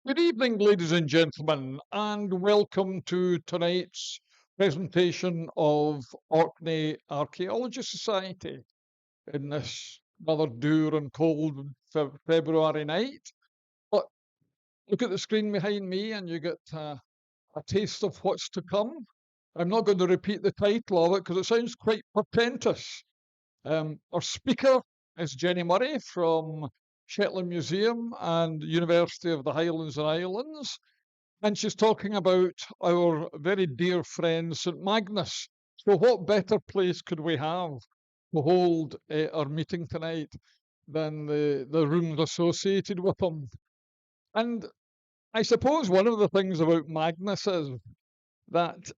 Good evening, ladies and gentlemen, and welcome to tonight's presentation of Orkney Archaeology Society in this rather dour and cold February night. But look at the screen behind me and you get a taste of what's to come. I'm not going to repeat the title of it because it sounds quite portentous. Our speaker is Jenny Murray from Shetland Museum and University of the Highlands and Islands. And she's talking about our very dear friend St Magnus. So, what better place could we have to hold our meeting tonight than the rooms associated with him? And I suppose one of the things about Magnus is that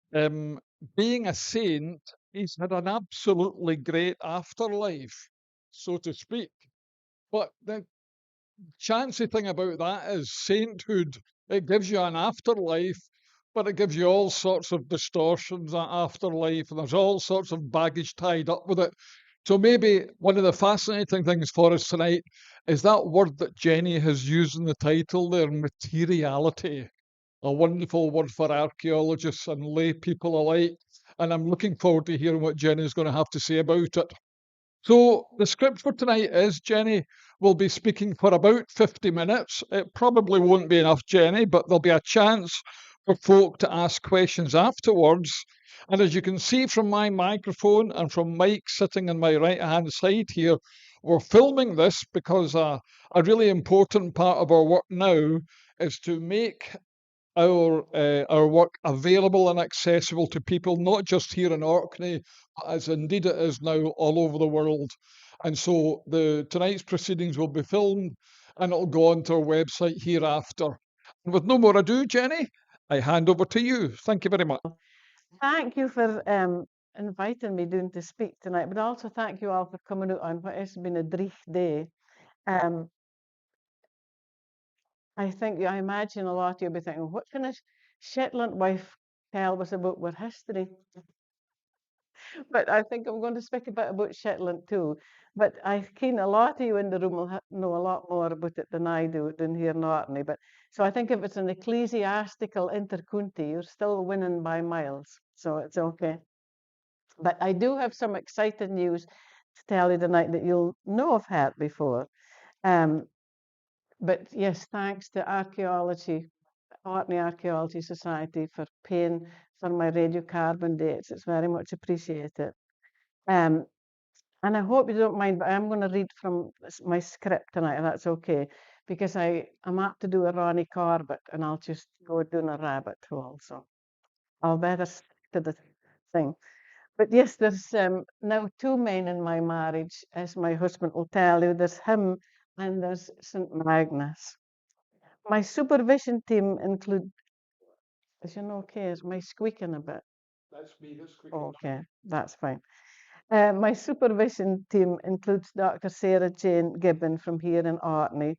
being a saint, he's had an absolutely great afterlife, so to speak. But the chancy thing about that is sainthood, it gives you an afterlife, but it gives you all sorts of distortions, that afterlife, and there's all sorts of baggage tied up with it. So maybe one of the fascinating things for us tonight is that word that Jenny has used in the title there, materiality, a wonderful word for archaeologists and lay people alike. And I'm looking forward to hearing what Jenny's going to have to say about it. So the script for tonight is Jenny will be speaking for about 50 minutes. It probably won't be enough, Jenny, but there'll be a chance for folk to ask questions afterwards. And as you can see from my microphone and from Mike sitting on my right-hand side here, we're filming this because a really important part of our work now is to make our work available and accessible to people, not just here in Orkney, but as indeed it is now all over the world. And so tonight's proceedings will be filmed and it'll go onto our website hereafter. And with no more ado, Jenny, I hand over to you. Thank you very much. Thank you for inviting me down to speak tonight, but also thank you all for coming out on what has been a dreich day. Um, I imagine a lot of you will be thinking, what can a Shetland wife tell us about our history? But I think I'm going to speak a bit about Shetland too. But I keen a lot of you in the room will know a lot more about it than I do down here in Orkney. But so I think if it's an ecclesiastical intercounty, you're still winning by miles. So it's okay. But I do have some exciting news to tell you tonight that you'll know I've heard before. Um, but yes, thanks to Orkney Archaeology Society for paying for my radiocarbon dates. It's very much appreciated. Um, and I hope you don't mind, but I'm going to read from my script tonight, if that's okay, because I'm apt to do a Ronnie Corbett, and I'll just go down a rabbit hole. So I'll better stick to the thing. But yes, there's now two men in my marriage, as my husband will tell you. There's him and there's St Magnus. My supervision team include, as you know, okay, is my squeaking a bit? That's me, that's quick. Okay, that's fine. My supervision team includes Dr. Sarah Jane Gibbon from here in Orkney,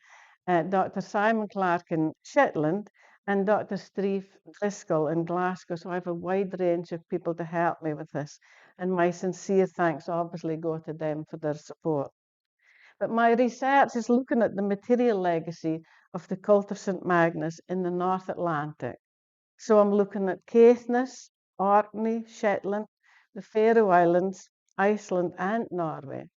Dr. Simon Clark in Shetland, and Dr. Steve Driscoll in Glasgow. So I have a wide range of people to help me with this. And my sincere thanks obviously go to them for their support. But my research is looking at the material legacy of the cult of St Magnus in the North Atlantic. So I'm looking at Caithness, Orkney, Shetland, the Faroe Islands, Iceland and Norway.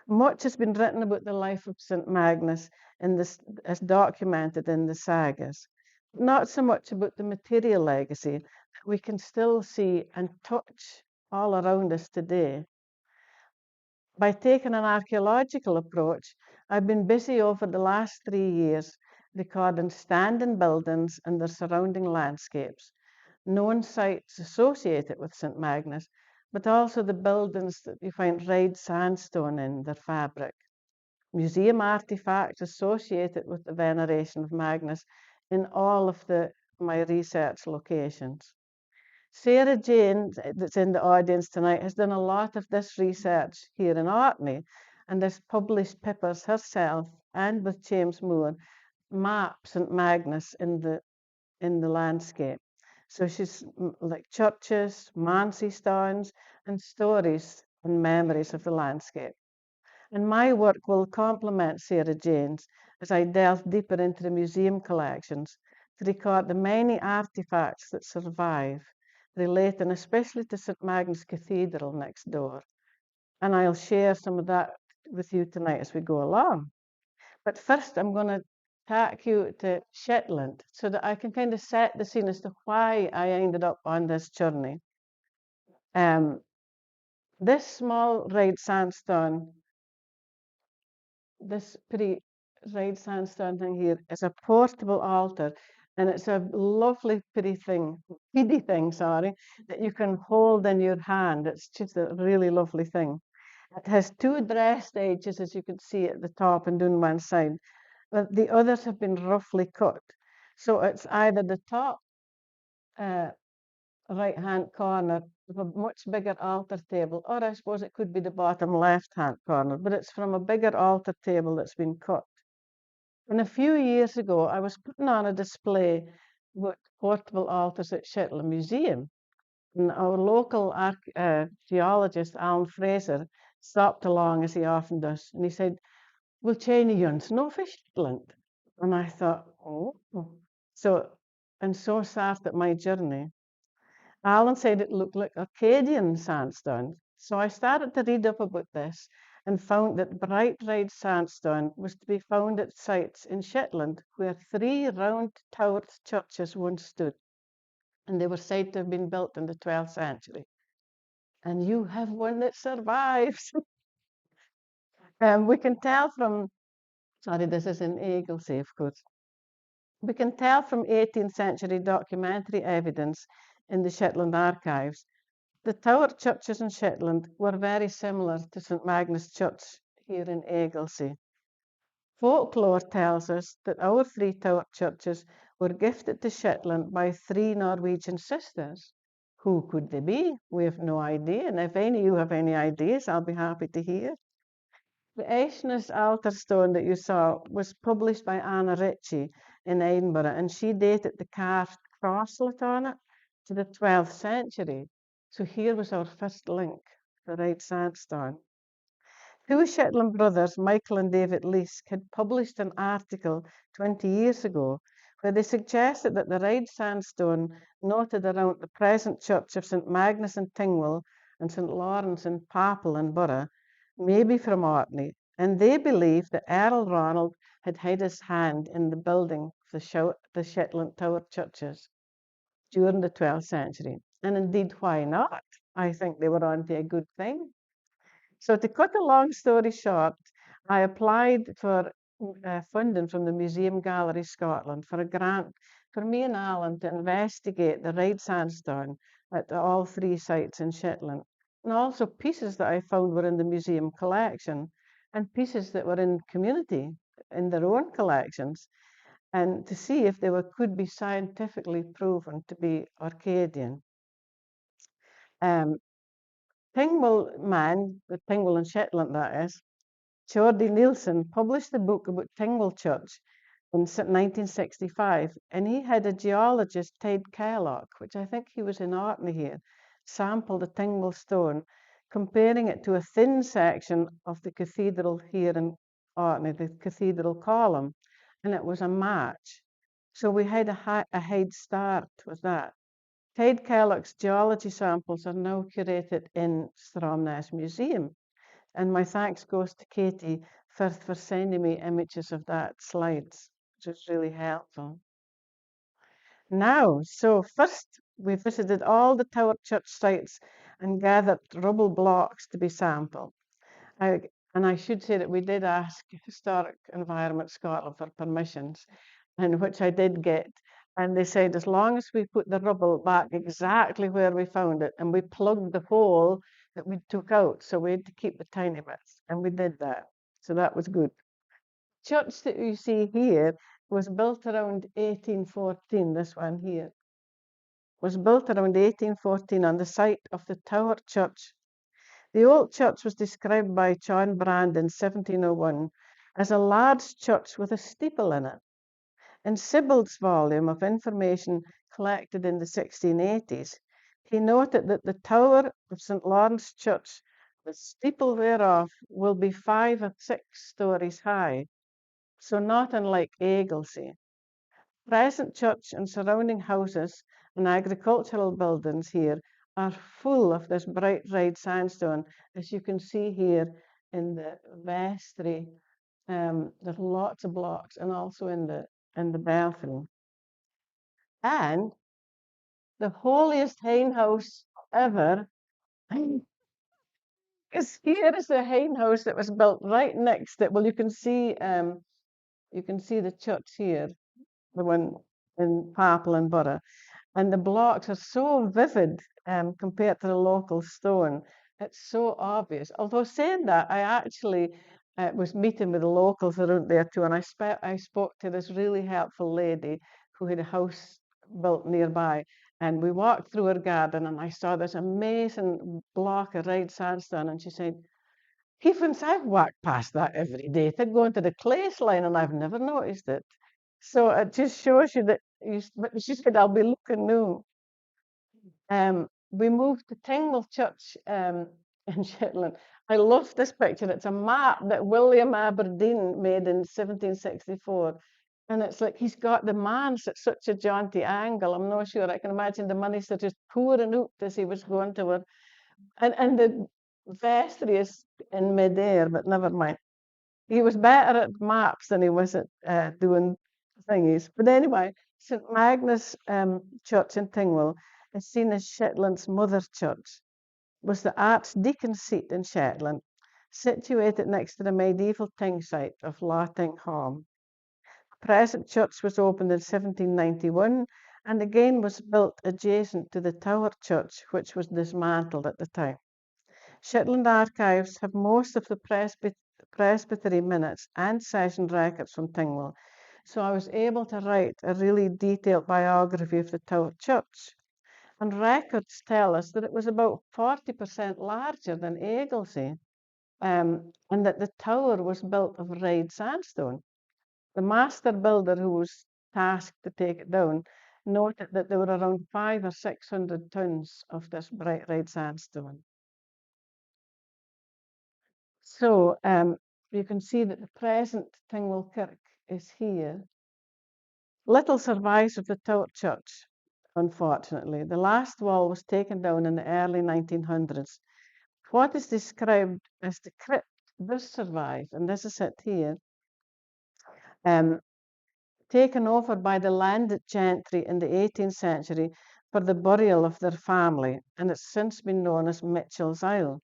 Much has been written about the life of St Magnus as documented in the sagas, not so much about the material legacy that we can still see and touch all around us today. By taking an archaeological approach, I've been busy over the last 3 years recording standing buildings and their surrounding landscapes, known sites associated with St Magnus, but also the buildings that you find red sandstone in their fabric, museum artifacts associated with the veneration of Magnus in all of my research locations. Sarah Jane, that's in the audience tonight, has done a lot of this research here in Orkney and has published papers herself and with James Moore, map St Magnus in the landscape. So she's like churches, Mansi stones, and stories and memories of the landscape. And my work will complement Sarah Jane's as I delve deeper into the museum collections to record the many artifacts that survive, relating especially to St Magnus Cathedral next door. And I'll share some of that with you tonight as we go along. But first, I'm going to take you to Shetland so that I can kind of set the scene as to why I ended up on this journey. This small red sandstone, this pretty red sandstone thing here is a portable altar, and it's a lovely pretty thing, sorry, that you can hold in your hand. It's just a really lovely thing. It has two dressed edges, as you can see at the top and down one side, but the others have been roughly cut. So it's either the top right-hand corner of a much bigger altar table, or I suppose it could be the bottom left-hand corner, but it's from a bigger altar table that's been cut. And a few years ago, I was putting on a display with portable altars at Shetland Museum. And our local geologist, Alan Fraser, stopped along, as he often does, and he said, "Will Cheney Yuns know for Shetland?" And I thought, oh. So started my journey. Alan said it looked like Arcadian sandstone. So I started to read up about this and found that bright red sandstone was to be found at sites in Shetland where 3 round towered churches once stood. And they were said to have been built in the 12th century. And you have one that survives. We can tell from, sorry, this is in Eaglesay, of course. We can tell from 18th century documentary evidence in the Shetland archives. The tower churches in Shetland were very similar to St Magnus Church here in Eaglesay. Folklore tells us that our 3 tower churches were gifted to Shetland by 3 Norwegian sisters. Who could they be? We have no idea, and if any of you have any ideas, I'll be happy to hear. The Caithness altar stone that you saw was published by Anna Ritchie in Edinburgh, and she dated the carved crosslet on it to the 12th century. So here was our first link, the red sandstone. 2 Shetland brothers, Michael and David Leask, had published an article 20 years ago where they suggested that the red sandstone noted around the present church of St Magnus in Tingwell and St Lawrence in Papel and Borough may be from Orkney, and they believed that Earl Ronald had had his hand in the building of the Shetland Tower churches during the 12th century. And indeed, why not? I think they were onto a good thing. So to cut a long story short, I applied for funding from the Museum Gallery Scotland for a grant for me and Alan to investigate the red sandstone at all 3 sites in Shetland. And also pieces that I found were in the museum collection and pieces that were in community in their own collections, and to see if they could be scientifically proven to be Arcadian. Tingwell man, the Tingwell in Shetland that is, Jordi Nielsen, published a book about Tingwell Church in 1965, and he had a geologist, Ted Kellogg, which I think he was in Orkney here, sample the Tingwell stone, comparing it to a thin section of the cathedral here in Orkney, the cathedral column, and it was a match. So we had a head start with that. Ted Kellogg's geology samples are now curated in Stromness Museum. And my thanks goes to Katie for sending me images of that slides, which was really helpful. Now, so first we visited all the Tower Church sites and gathered rubble blocks to be sampled. And I should say that we did ask Historic Environment Scotland for permissions, and which I did get. And they said, as long as we put the rubble back exactly where we found it, and we plugged the hole that we took out, so we had to keep the tiny bits, and we did that. So that was good. Church that you see here was built around 1814, this one here, was built around 1814 on the site of the Tower Church. The old church was described by John Brand in 1701 as a large church with a steeple in it. In Sibbald's volume of information collected in the 1680s, he noted that the tower of St Lawrence Church, the steeple whereof will be 5 or 6 stories high, so not unlike Eaglesay. Present church and surrounding houses and agricultural buildings here are full of this bright red sandstone, as you can see here in the vestry. There's lots of blocks, and also in the belfry. And the holiest hen house ever is here is the hen house that was built right next to it. Well, you can see the church here, the one in Papel Borough. And the blocks are so vivid compared to the local stone. It's so obvious. Although saying that, I actually was meeting with the locals around there too, and I spoke to this really helpful lady who had a house built nearby. And we walked through her garden, and I saw this amazing block of red sandstone. And she said, "Heavens, I've walked past that every day to go into the clays line, and I've never noticed it." So it just shows you that but she said, "I'll be looking now." We moved to Tingwell Church in Shetland. I love this picture. It's a map that William Aberdeen made in 1764. And it's like he's got the manse at such a jaunty angle. I'm not sure. I can imagine the money's just pouring out as he was going to it. And the vestry is in midair, but never mind. He was better at maps than he was at doing thingies. But anyway, St Magnus Church in Tingwell is seen as Shetland's mother church, was the archdeacon's seat in Shetland, situated next to the medieval ting site of Lattingham. The present church was opened in 1791 and again was built adjacent to the Tower Church, which was dismantled at the time. Shetland archives have most of the presbytery minutes and session records from Tingwell, so I was able to write a really detailed biography of the Tower Church. And records tell us that it was about 40% larger than Egglesey, and that the tower was built of red sandstone. The master builder who was tasked to take it down noted that there were around 500 or 600 tons of this bright red sandstone. So you can see that the present Tingwell Kirk is here. Little survives of the Tower Church, unfortunately. The last wall was taken down in the early 1900s. What is described as the crypt does survive, and this is it here, taken over by the landed gentry in the 18th century for the burial of their family, and it's since been known as Mitchell's Isle.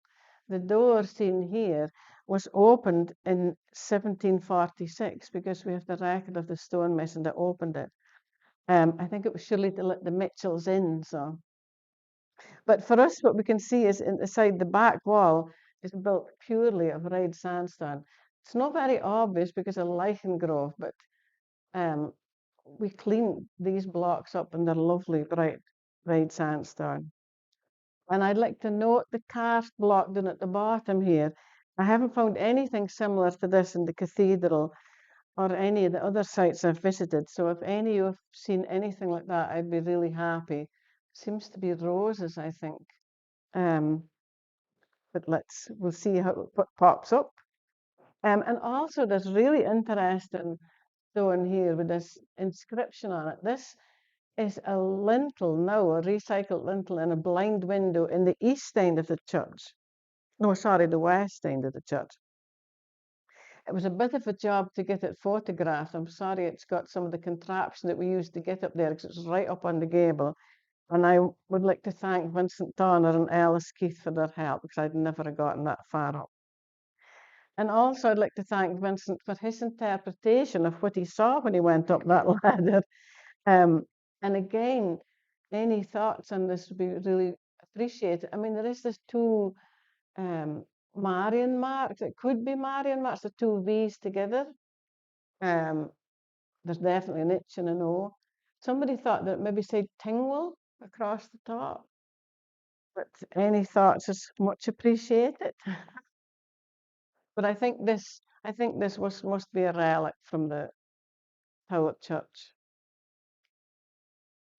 The door seen here was opened in 1746 because we have the record of the stonemason that opened it. I think it was surely to let the Mitchells in. So, but for us, what we can see is inside the back wall is built purely of red sandstone. It's not very obvious because of lichen growth, but we cleaned these blocks up and they're lovely bright red sandstone. And I'd like to note the carved block down at the bottom here. I haven't found anything similar to this in the cathedral or any of the other sites I've visited. So if any of you have seen anything like that, I'd be really happy. Seems to be roses, I think. But we'll see how it pops up. And also there's really interesting stone here with this inscription on it. This is a lintel now, a recycled lintel in a blind window in the east end of the church. No, sorry, the west end of the church. It was a bit of a job to get it photographed. I'm sorry it's got some of the contraption that we used to get up there because it's right up on the gable. And I would like to thank Vincent Donner and Alice Keith for their help because I'd never have gotten that far up. And also I'd like to thank Vincent for his interpretation of what he saw when he went up that ladder. And again, any thoughts on this would be really appreciated. I mean, there is this two Marian marks. It could be Marian marks, the two V's together. There's definitely an H and an O. Somebody thought that it maybe said Tingwell across the top. But any thoughts is much appreciated. But I think this must be a relic from the Tower Church.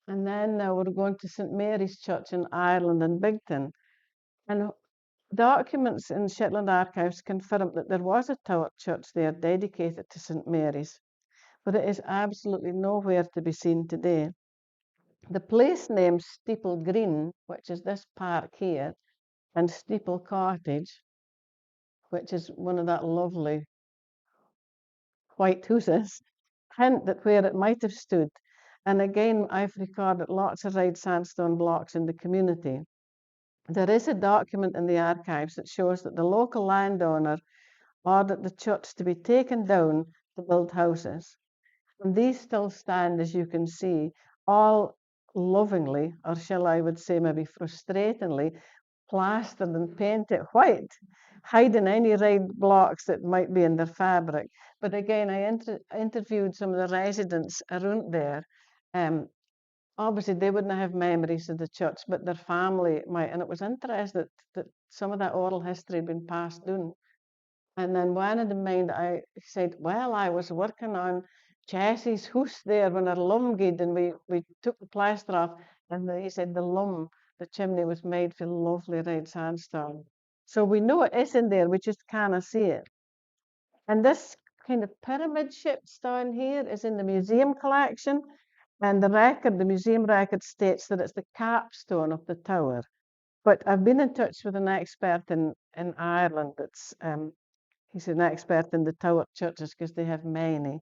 And then now we're going to St Mary's Church in Ireland and Bigton. And documents in Shetland archives confirm that there was a Tower Church there dedicated to St Mary's. but it is absolutely nowhere to be seen today. The place name Steeple Green, which is this park here, and Steeple Cottage, which is one of that lovely white houses, hint at where it might have stood. And again, I've recorded lots of red sandstone blocks in the community. There is a document in the archives that shows that the local landowner ordered the church to be taken down to build houses. And these still stand, as you can see, all lovingly, or shall I would say maybe frustratingly, plastered and painted white, hiding any red blocks that might be in their fabric. But again, I interviewed some of the residents around there. Obviously, they wouldn't have memories of the church, but their family might. And it was interesting that some of that oral history had been passed down. And then one of the men, I said, well, I was working on Jessie's house there when our lum gid, and we took the plaster off. And he said the chimney was made from lovely red sandstone. So we know it is in there, we just cannot see it. And this kind of pyramid shaped stone here is in the museum collection. And the museum record states that it's the capstone of the tower. But I've been in touch with an expert in Ireland that's he's an expert in the tower churches because they have many.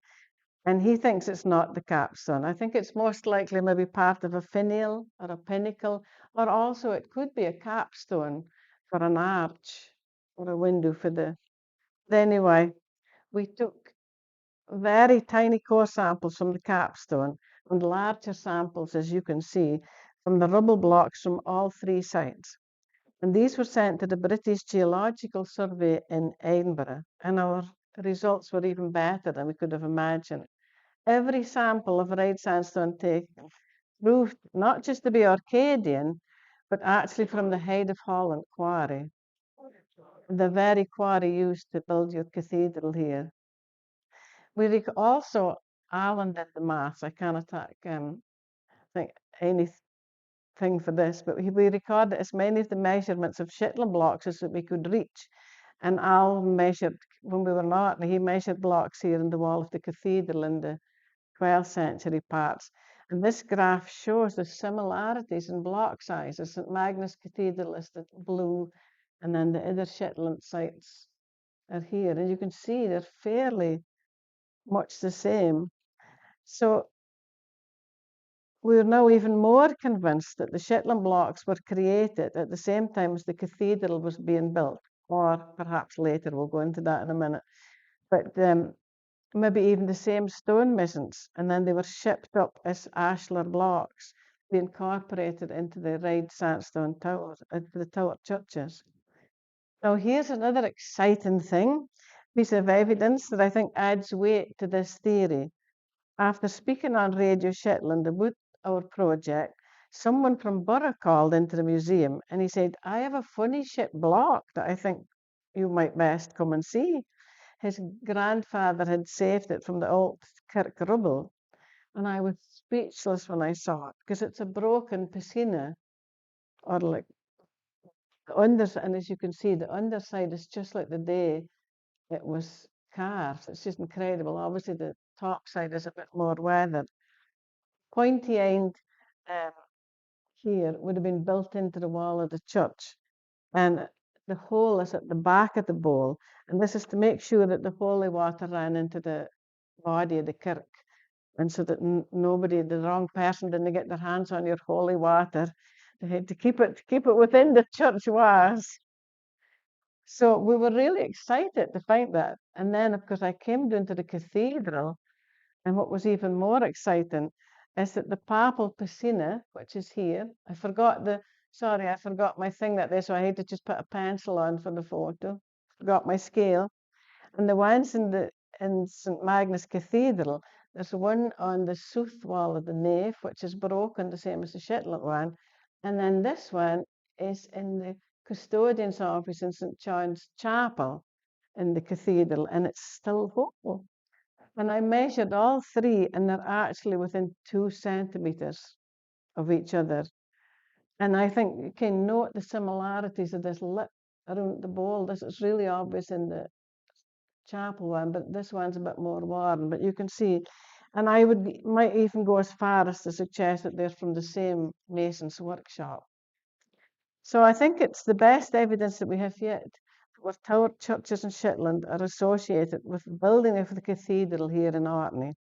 And he thinks it's not the capstone. I think it's most likely maybe part of a finial or a pinnacle, or also it could be a capstone for an arch or a window for the. But anyway, we took very tiny core samples from the capstone and larger samples, as you can see, from the rubble blocks from all three sites. And these were sent to the British Geological Survey in Edinburgh, and our results were even better than we could have imagined. Every sample of red sandstone taken proved not just to be Orcadian, but actually from the Head of Holland quarry, the very quarry used to build your cathedral here. We also, Alan did the maths. I cannot think anything for this, but we recorded as many of the measurements of Shetland blocks as that we could reach. And Al measured, when we were not, he measured blocks here in the wall of the cathedral in the 12th century parts. And this graph shows the similarities in block sizes. St Magnus Cathedral is the blue, and then the other Shetland sites are here. And you can see they're fairly much the same. So we're now even more convinced that the Shetland blocks were created at the same time as the cathedral was being built, or perhaps later. We'll go into that in a minute. But maybe even the same stone masons, and then they were shipped up as ashlar blocks, be incorporated into the red sandstone towers, the tower churches. Now here's another exciting piece of evidence that I think adds weight to this theory. After speaking on Radio Shetland about our project, someone from Borough called into the museum and he said, I have a funny shaped block that I think you might best come and see. His grandfather had saved it from the old kirk rubble, and I was speechless when I saw it because it's a broken piscina, or like the and as you can see, the underside is just like the day it was carved. It's just incredible. Obviously, the top side is a bit more weathered. Pointy end here would have been built into the wall of the church, and the hole is at the back of the bowl, and this is to make sure that the holy water ran into the body of the kirk, and so that nobody, the wrong person, didn't get their hands on your holy water. They had to keep it within the church walls. So we were really excited to find that. And then, of course, I came down to the cathedral, and what was even more exciting is that the papal piscina, which is here, I forgot my thing that day, so I had to just put a pencil on for the photo. Forgot my scale. And the ones in St Magnus Cathedral, there's one on the south wall of the nave, which is broken, the same as the Shetland one. And then this one is in the custodian's office in St John's Chapel in the cathedral, and it's still whole. And I measured all three, and they're actually within 2 centimeters of each other. And I think you can note the similarities of this lip around the bowl. This is really obvious in the chapel one, but this one's a bit more worn. But you can see, And I might even go as far as to suggest that they're from the same mason's workshop. So I think it's the best evidence that we have yet with tower churches in Shetland are associated with the building of the cathedral here in Orkney,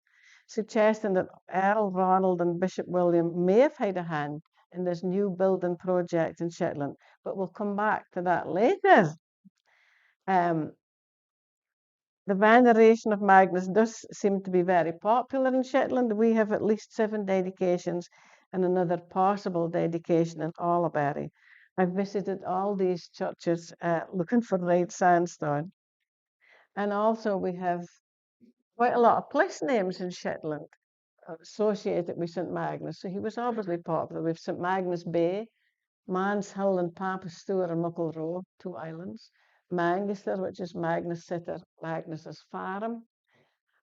suggesting that Earl Ronald and Bishop William may have had a hand in this new building project in Shetland, but we'll come back to that later. The veneration of Magnus does seem to be very popular in Shetland. We have at least 7 dedications and another possible dedication in Alderberry. I've visited all these churches looking for red sandstone. And also we have quite a lot of place names in Shetland associated with St Magnus. So he was obviously popular. We have St Magnus Bay, Mans Hill and Papa Stewart and Muckle Row, 2 islands. Manchester, which is Magnus Sitter, Magnus's farm.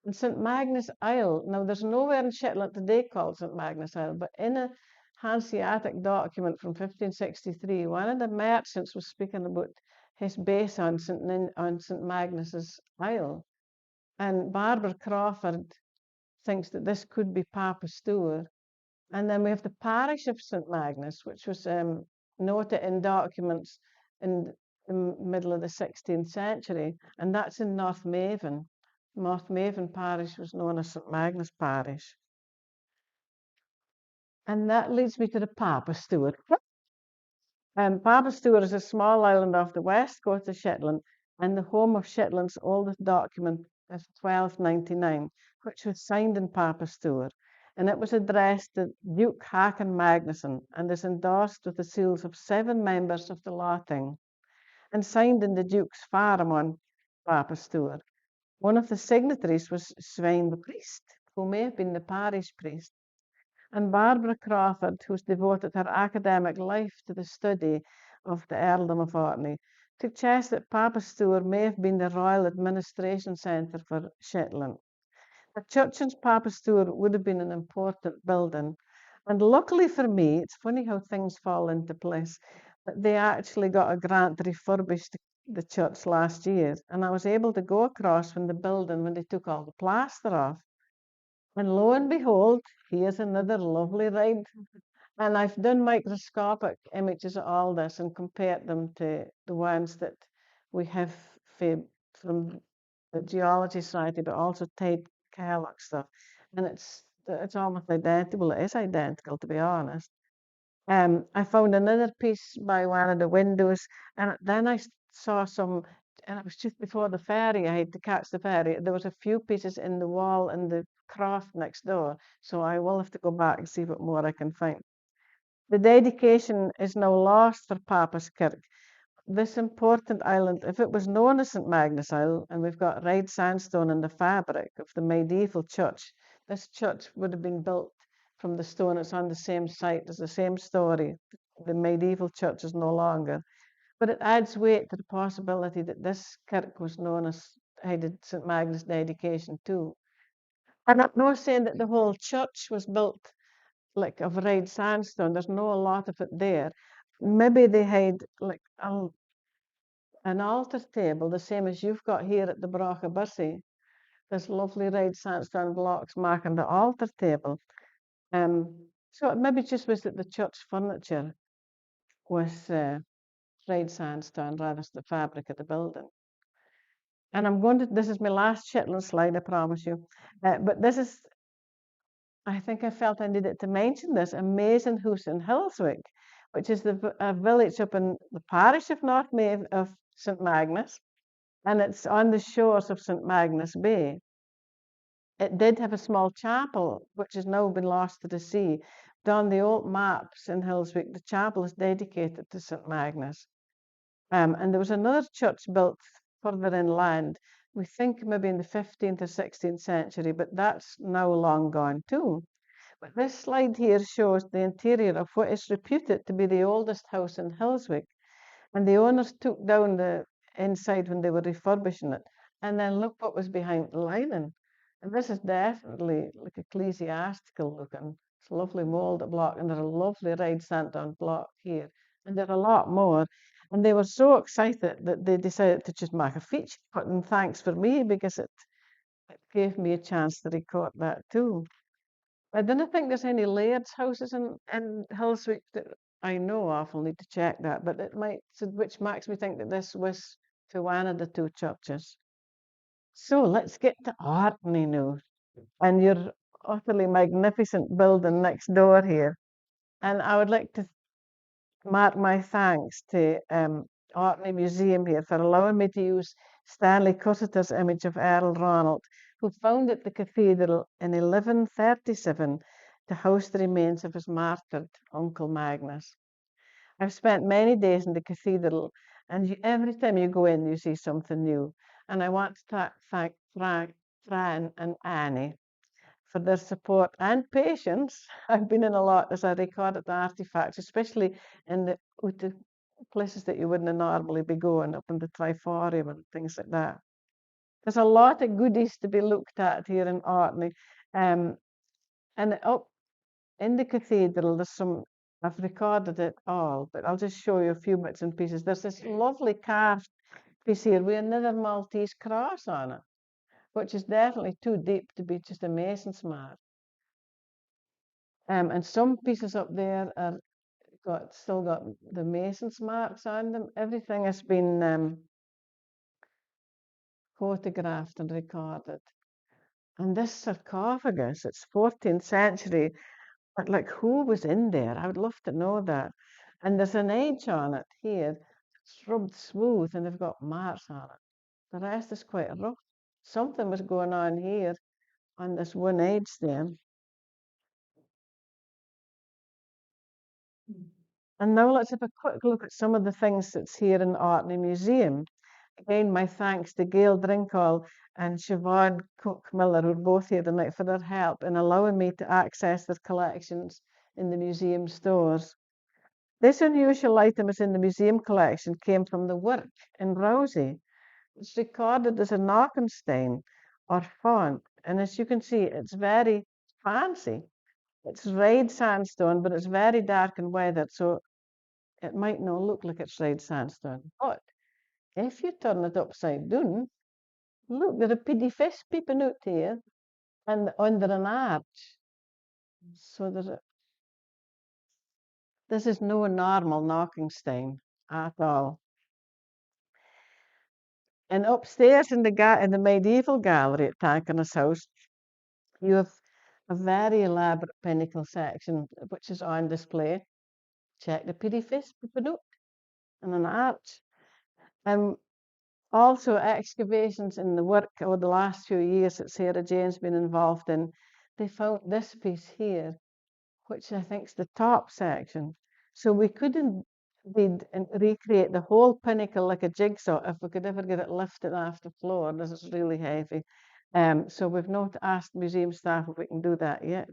And St Magnus Isle. Now, there's nowhere in Shetland today called St Magnus Isle, but in a Hanseatic document from 1563, one of the merchants was speaking about his base on St Magnus's Isle. And Barbara Crawford thinks that this could be Papa Stewart. And then we have the parish of St Magnus, which was noted in documents in the middle of the 16th century, and that's in North Maven. North Maven parish was known as St Magnus parish. And that leads me to the Papa Stewart. Papa Stewart is a small island off the west coast of Shetland and the home of Shetland's oldest document of 1299, which was signed in Papa Stewart. And it was addressed to Duke Haakon Magnusson and is endorsed with the seals of 7 members of the Lotting and signed in the Duke's farm on Papa Stewart. One of the signatories was Svein the priest, who may have been the parish priest. And Barbara Crawford, who's devoted her academic life to the study of the earldom of Orkney, suggests that Papa Stewart may have been the royal administration centre for Shetland. The church in Papa Stewart would have been an important building. And luckily for me, it's funny how things fall into place, but they actually got a grant to refurbish the church last year. And I was able to go across from the building when they took all the plaster off. And lo and behold, here's another lovely ride. And I've done microscopic images of all this and compared them to the ones that we have from the Geology Society, but also Tate Kellogg stuff. And it's almost identical. It is identical, to be honest. I found another piece by one of the windows, and then I saw some, and it was just before the ferry. I had to catch the ferry. There was a few pieces in the wall in the croft next door, so I will have to go back and see what more I can find. The dedication is now lost for Papa's Kirk. This important island, if it was known as St Magnus Isle, and we've got red sandstone in the fabric of the medieval church, this church would have been built from the stone. It's on the same site. There's the same story. The medieval church is no longer. But it adds weight to the possibility that this kirk was known as had St Magnus dedication too. And I'm not saying that the whole church was built like of red sandstone. There's no a lot of it there. Maybe they had like an altar table, the same as you've got here at the Bracha Bussy. There's lovely red sandstone blocks marking the altar table. So it maybe just was that the church furniture was red sandstone rather than the fabric of the building. And this is my last Shetland slide, I promise you. But this is, I think I felt I needed to mention this, Amazing House in Hillswick, which is a village up in the parish of North Maeve of St Magnus, and it's on the shores of St Magnus Bay. It did have a small chapel, which has now been lost to the sea. But on the old maps in Hillswick, the chapel is dedicated to St Magnus. And there was another church built further inland, we think maybe in the 15th or 16th century, but that's now long gone too. But this slide here shows the interior of what is reputed to be the oldest house in Hillswick. And the owners took down the inside when they were refurbishing it. And then look what was behind the lining. And this is definitely like ecclesiastical looking. It's a lovely molded block, and there's a lovely red sandstone block here. And there are a lot more. And they were so excited that they decided to just make a feature. And thanks for me, because it gave me a chance to record that too. I don't think there's any Laird's houses in Hillswick that I know of. I'll need to check that, but it might, which makes me think that this was to one of the two churches. So let's get to Orkney now, and your utterly magnificent building next door here. And I would like to mark my thanks to Orkney Museum here for allowing me to use Stanley Cussiter's image of Earl Ronald, who founded the cathedral in 1137 to house the remains of his martyred Uncle Magnus. I've spent many days in the cathedral, and every time you go in, you see something new. And I want to thank Fran and Annie for their support and patience. I've been in a lot as I recorded the artifacts, especially in the places that you wouldn't normally be going, up in the Triforium and things like that. There's a lot of goodies to be looked at here in Orkney. And up in the cathedral, there's some, I've recorded it all, but I'll just show you a few bits and pieces. There's this lovely carved piece here with another Maltese cross on it, which is definitely too deep to be just a mason's mark. And some pieces up there are still got the mason's marks on them. Everything has been photographed and recorded. And this sarcophagus, it's 14th century, but like who was in there? I would love to know that. And there's an edge on it here, it's rubbed smooth, and they've got marks on it. The rest is quite rough. Something was going on here on this one edge there. And now let's have a quick look at some of the things that's here in the Orkney Museum. Again, my thanks to Gail Drinkall and Siobhan Cook-Miller, who are both here tonight, for their help in allowing me to access their collections in the museum stores. This unusual item is in the museum collection came from the work in Rousey. It's recorded as a Knockenstein or font, and as you can see, it's very fancy. It's red sandstone, but it's very dark and weathered, so it might not look like it's red sandstone. But if you turn it upside down, look, there's a piddy fish peeping out here and under an arch. So this is no normal Knockenstein at all. And upstairs in the medieval gallery at Caithness House, you have a very elaborate pinnacle section which is on display. Check the piddy fish peeping out and an arch. And also excavations in the work over the last few years that Sarah Jane's been involved in, they found this piece here, which I think is the top section. So we could indeed recreate the whole pinnacle like a jigsaw if we could ever get it lifted off the floor. This is really heavy. So we've not asked museum staff if we can do that yet.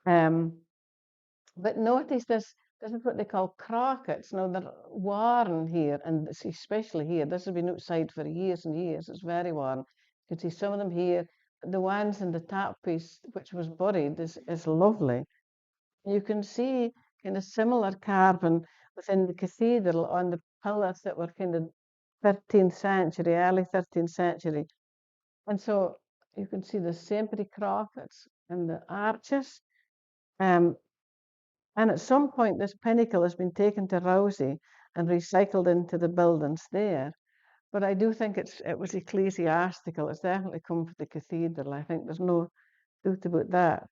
But notice this is what they call crockets. Now they're worn here, and especially here. This has been outside for years and years. It's very worn. You can see some of them here. The ones in the top piece, which was buried, is lovely. You can see kind of similar carving within the cathedral on the pillars that were kind of 13th century, early 13th century. And so you can see the same pretty crockets and the arches. And at some point, this pinnacle has been taken to Rousey and recycled into the buildings there. But I do think it was ecclesiastical. It's definitely come from the cathedral. I think there's no doubt about that.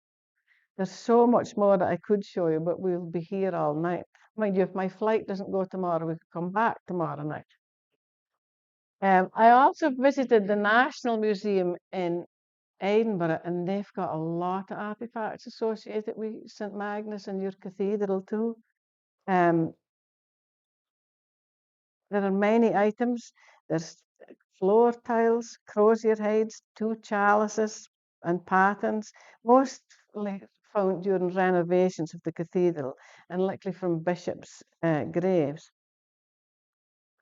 There's so much more that I could show you, but we'll be here all night. Mind you, if my flight doesn't go tomorrow, we could come back tomorrow night. I also visited the National Museum in Edinburgh, and they've got a lot of artifacts associated with St Magnus and your cathedral too. There are many items. There's floor tiles, crozier heads, 2 chalices, and patens, mostly found during renovations of the cathedral and likely from bishops' graves.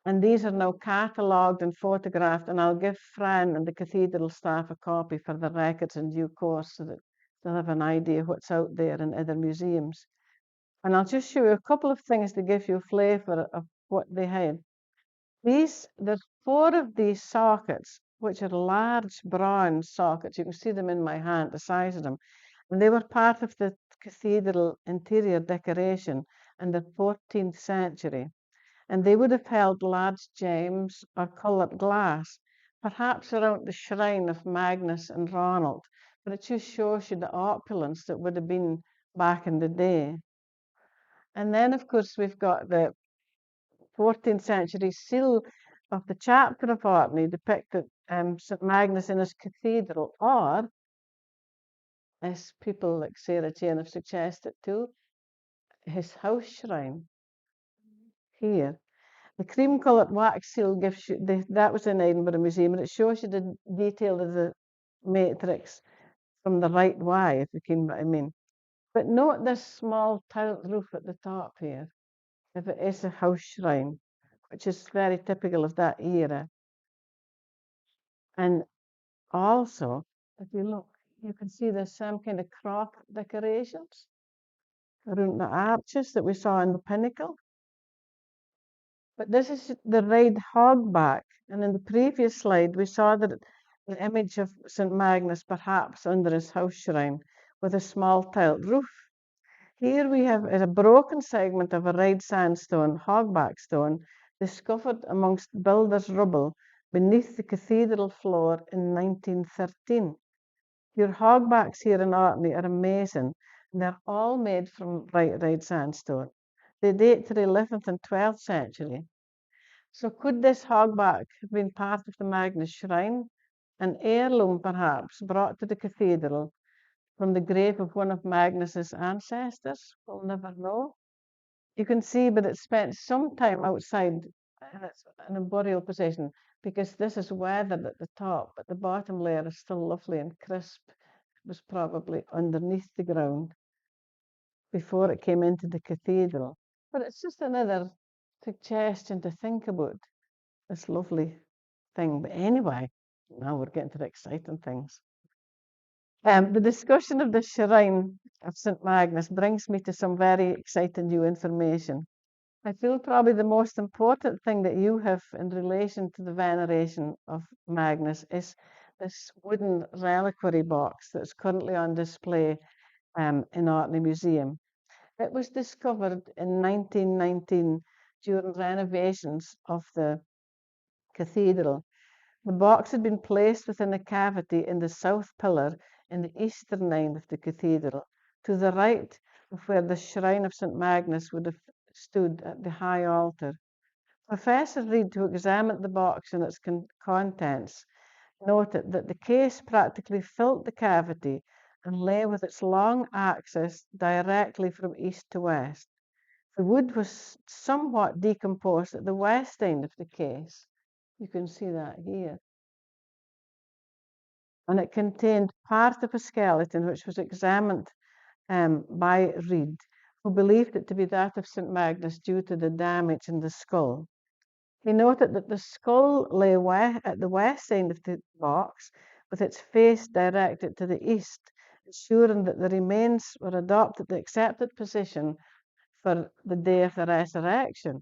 And these are now catalogued and photographed, and I'll give Fran and the cathedral staff a copy for the records in due course so that they'll have an idea what's out there in other museums. And I'll just show you a couple of things to give you a flavour of what they had. There's 4 of these sockets which are large bronze sockets. You can see them in my hand, the size of them. And they were part of the cathedral interior decoration in the 14th century. And they would have held large gems or coloured glass, perhaps around the shrine of Magnus and Ronald. But it just shows you the opulence that would have been back in the day. And then, of course, we've got the 14th century seal of the chapter of Orkney depicted St Magnus in his cathedral, or, as people like Sarah Jane have suggested too, his house shrine here. The cream-coloured wax seal gives you, that was in Edinburgh Museum, and it shows you the detail of the matrix from the right way, if you can what I mean. But note this small tiled roof at the top here, if it is a house shrine, which is very typical of that era. And also, if you look, you can see there's some kind of cross decorations around the arches that we saw in the pinnacle. But this is the red hogback. And in the previous slide, we saw that the image of St Magnus, perhaps under his house shrine, with a small tiled roof. Here we have a broken segment of a red sandstone, hogback stone, discovered amongst builders' rubble beneath the cathedral floor in 1913. Your hogbacks here in Orkney are amazing, and they're all made from bright red sandstone. They date to the 11th and 12th century. So could this hogback have been part of the Magnus shrine? An heirloom, perhaps, brought to the cathedral from the grave of one of Magnus's ancestors? We'll never know. You can see, but it spent some time outside and it's in a burial position because this is weathered at the top, but the bottom layer is still lovely and crisp. It was probably underneath the ground before it came into the cathedral. But it's just another suggestion to think about this lovely thing. But anyway, now we're getting to the exciting things. The discussion of the shrine of St Magnus brings me to some very exciting new information. I feel probably the most important thing that you have in relation to the veneration of Magnus is this wooden reliquary box that's currently on display in Orkney Museum. It was discovered in 1919 during renovations of the cathedral. The box had been placed within a cavity in the south pillar in the eastern end of the cathedral, to the right of where the shrine of St Magnus would have stood at the high altar. Professor Reid, who examined the box and its contents, noted that the case practically filled the cavity and lay with its long axis directly from east to west. The wood was somewhat decomposed at the west end of the case. You can see that here. And it contained part of a skeleton which was examined by Reid, who believed it to be that of St Magnus due to the damage in the skull. He noted that the skull lay at the west end of the box, with its face directed to the east, ensuring that the remains were adopted the accepted position for the day of the resurrection.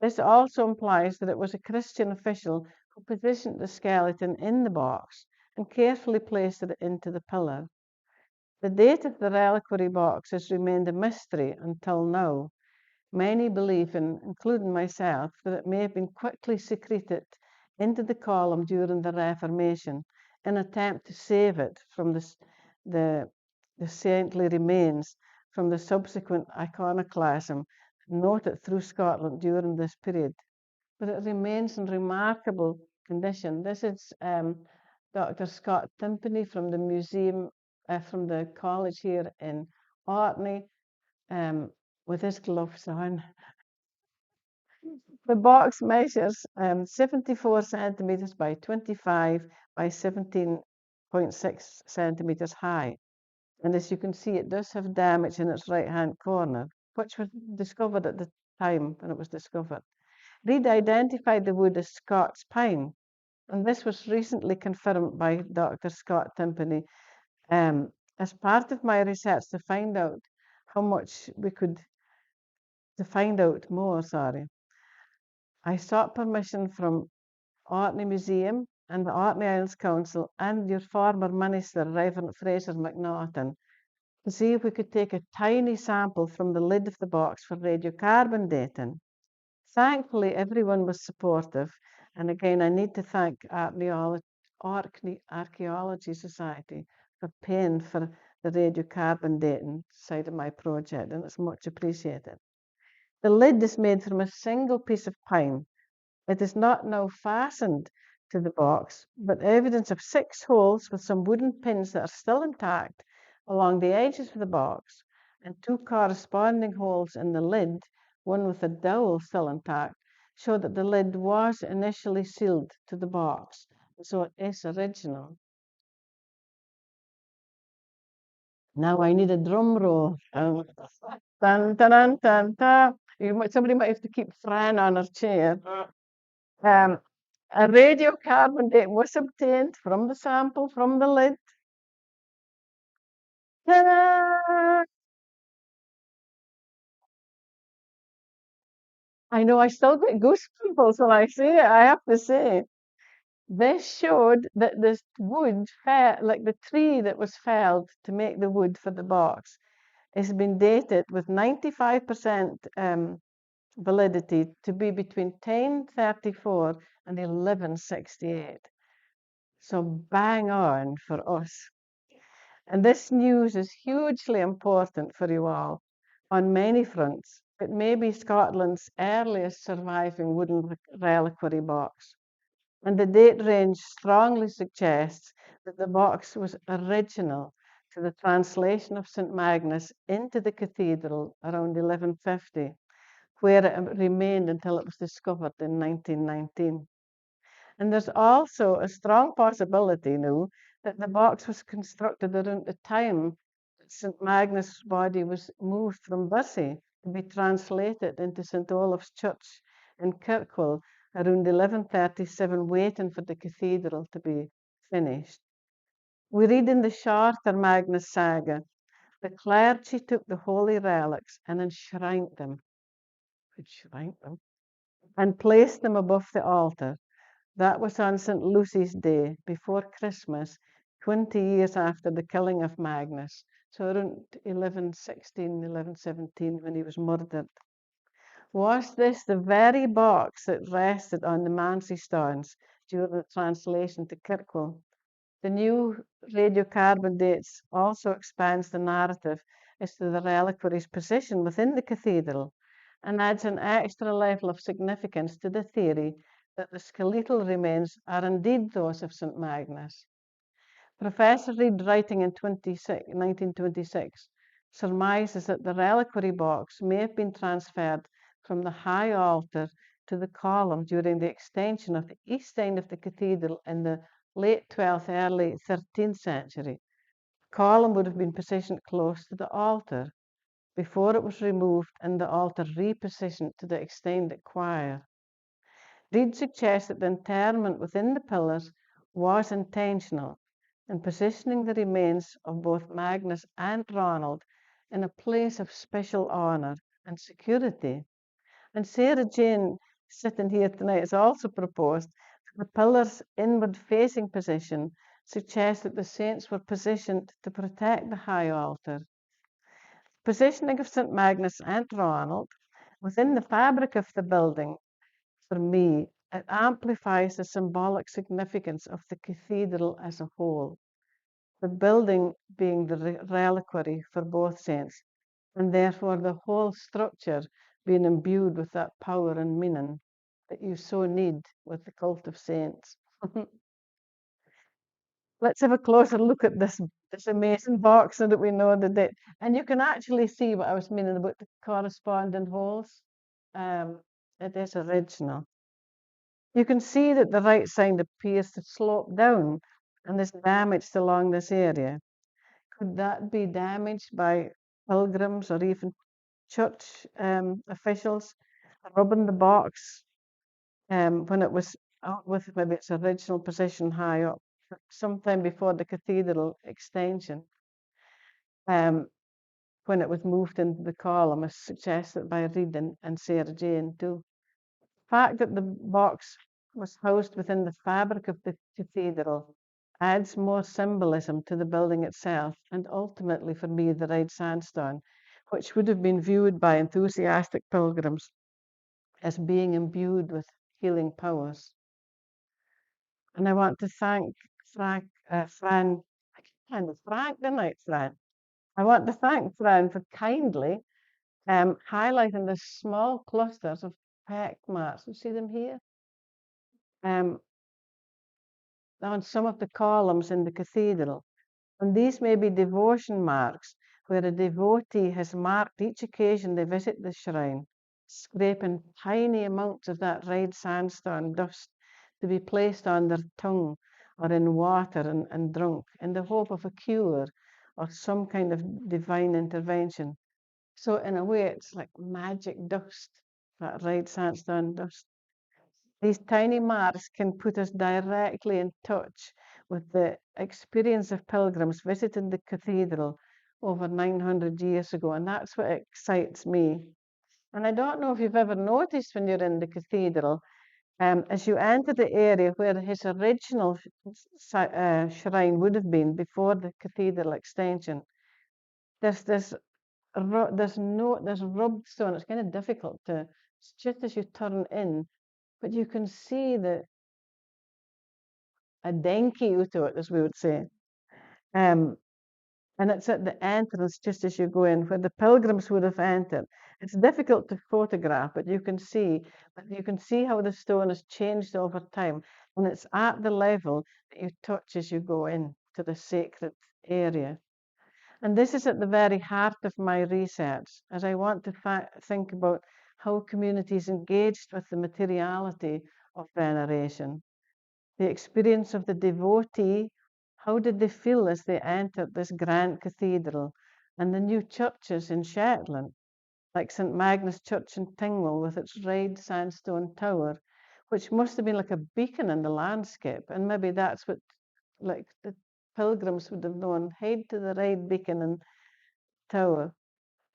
This also implies that it was a Christian official who positioned the skeleton in the box and carefully placed it into the pillar. The date of the reliquary box has remained a mystery until now. Many believe, including myself, that it may have been quickly secreted into the column during the Reformation in an attempt to save it from the saintly remains from the subsequent iconoclasm noted through Scotland during this period. But it remains in remarkable condition. This is Dr. Scott Timpany from the museum, from the college here in Orkney, with his gloves on. The box measures 74 centimeters by 25 by 17.6 centimeters high. And as you can see, it does have damage in its right-hand corner, which was discovered at the time when it was discovered. Reid identified the wood as Scots pine, and this was recently confirmed by Dr. Scott Timpany as part of my research to find out more, I sought permission from Orkney Museum and the Orkney Islands Council and your former minister, Reverend Fraser McNaughton, to see if we could take a tiny sample from the lid of the box for radiocarbon dating. Thankfully, everyone was supportive. And again, I need to thank Orkney Archaeology Society for paying for the radiocarbon dating side of my project, and it's much appreciated. The lid is made from a single piece of pine. It is not now fastened to the box, but evidence of 6 holes with some wooden pins that are still intact along the edges of the box, and 2 corresponding holes in the lid, one with a dowel still intact, show that the lid was initially sealed to the box, so it is original. Now I need a drum roll. Dun, dun, dun, dun, dun. Somebody might have to keep Fran on her chair. A radiocarbon date was obtained from the sample from the lid. Ta-da! I know I still get goosebumps when I see it, I have to say. This showed that this wood, like the tree that was felled to make the wood for the box, has been dated with 95% validity to be between 1034 and 1168. So bang on for us. And this news is hugely important for you all on many fronts. It may be Scotland's earliest surviving wooden reliquary box. And the date range strongly suggests that the box was original to the translation of St Magnus into the cathedral around 1150, where it remained until it was discovered in 1919. And there's also a strong possibility now that the box was constructed around the time that St Magnus' body was moved from Bussy to be translated into St Olaf's Church in Kirkwall around 1137, waiting for the cathedral to be finished. We read in the shorter Magnus saga, the clergy took the holy relics and enshrined them, and placed them above the altar. That was on St. Lucy's Day, before Christmas, 20 years after the killing of Magnus, so around 1116, 1117, when he was murdered. Was this the very box that rested on the Mansi stones during the translation to Kirkwall? The new radiocarbon dates also expands the narrative as to the reliquary's position within the cathedral and adds an extra level of significance to the theory that the skeletal remains are indeed those of St Magnus. Professor Reid, writing in 1926, surmises that the reliquary box may have been transferred from the high altar to the column during the extension of the east end of the cathedral in the late 12th, early 13th century. The column would have been positioned close to the altar before it was removed and the altar repositioned to the extended choir. Reid suggests that the interment within the pillars was intentional in positioning the remains of both Magnus and Ronald in a place of special honour and security. And Sarah Jane, sitting here tonight, has also proposed that the pillars' inward-facing position suggests that the saints were positioned to protect the high altar. Positioning of St Magnus and Ronald within the fabric of the building, for me, it amplifies the symbolic significance of the cathedral as a whole, the building being the reliquary for both saints, and therefore the whole structure being imbued with that power and meaning that you so need with the cult of saints. Let's have a closer look at this amazing box so that we know the date. And you can actually see what I was meaning about the corresponding holes. It is original. You can see that the right side appears to slope down and is damaged along this area. Could that be damaged by pilgrims or even church officials rubbing the box when it was out with maybe its original position high up, sometime before the cathedral extension, when it was moved into the column, as suggested by Reid and Sarah Jane too. The fact that the box was housed within the fabric of the cathedral adds more symbolism to the building itself, and ultimately for me the red sandstone, which would have been viewed by enthusiastic pilgrims as being imbued with healing powers. And I want to thank Fran, I kind of Frank, didn't I, Fran? I want to thank Fran for kindly highlighting the small clusters of peck marks. You see them here? On some of the columns in the cathedral. And these may be devotion marks, where a devotee has marked each occasion they visit the shrine, scraping tiny amounts of that red sandstone dust to be placed on their tongue or in water and drunk in the hope of a cure or some kind of divine intervention. So in a way, it's like magic dust, that red sandstone dust. These tiny marks can put us directly in touch with the experience of pilgrims visiting the cathedral over 900 years ago, and that's what excites me. And I don't know if you've ever noticed when you're in the cathedral, as you enter the area where his original shrine would have been before the cathedral extension, there's this there's rubbed stone. It's kind of difficult to, it's just as you turn in, but you can see a denki to it, as we would say. And it's at the entrance just as you go in, where the pilgrims would have entered. It's difficult to photograph, but you can see how the stone has changed over time. And it's at the level that you touch as you go in to the sacred area. And this is at the very heart of my research, as I want to think about how communities engaged with the materiality of veneration. The experience of the devotee, how did they feel as they entered this grand cathedral and the new churches in Shetland, like St Magnus Church in Tingwell with its red sandstone tower, which must have been like a beacon in the landscape. And maybe that's what like the pilgrims would have known, head to the red beacon and tower.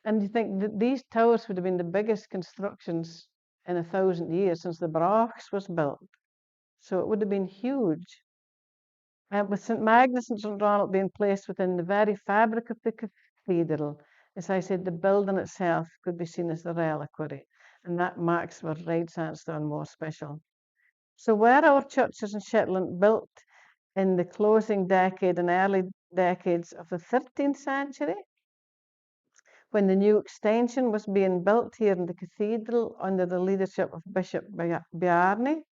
And you think that these towers would have been the biggest constructions in 1,000 years since the Brochs was built. So it would have been huge. With St Magnus and St Ronald being placed within the very fabric of the cathedral, as I said, the building itself could be seen as the reliquary, and that makes our red sandstone more special. So were our churches in Shetland built in the closing decade and early decades of the 13th century, when the new extension was being built here in the cathedral under the leadership of Bishop Bjarni?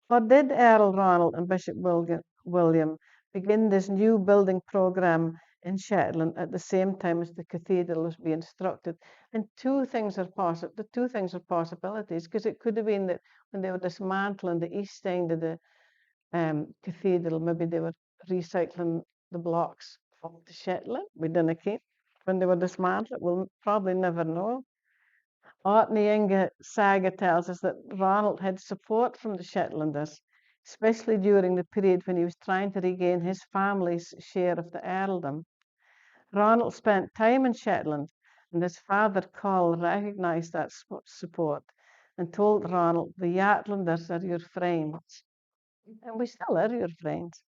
Or did Earl Ronald and Bishop William begin this new building program in Shetland at the same time as the cathedral was being constructed? And two things are possible. The two things are possibilities, because it could have been that when they were dismantling the east end of the cathedral, maybe they were recycling the blocks of the Shetland. We didn't keep when they were dismantled. We'll probably never know. Orkney Inga saga tells us that Ronald had support from the Shetlanders, especially during the period when he was trying to regain his family's share of the earldom. Ronald spent time in Shetland, and his father, Col, recognized that support and told Ronald, the Yatlanders are your friends. And we still are your friends.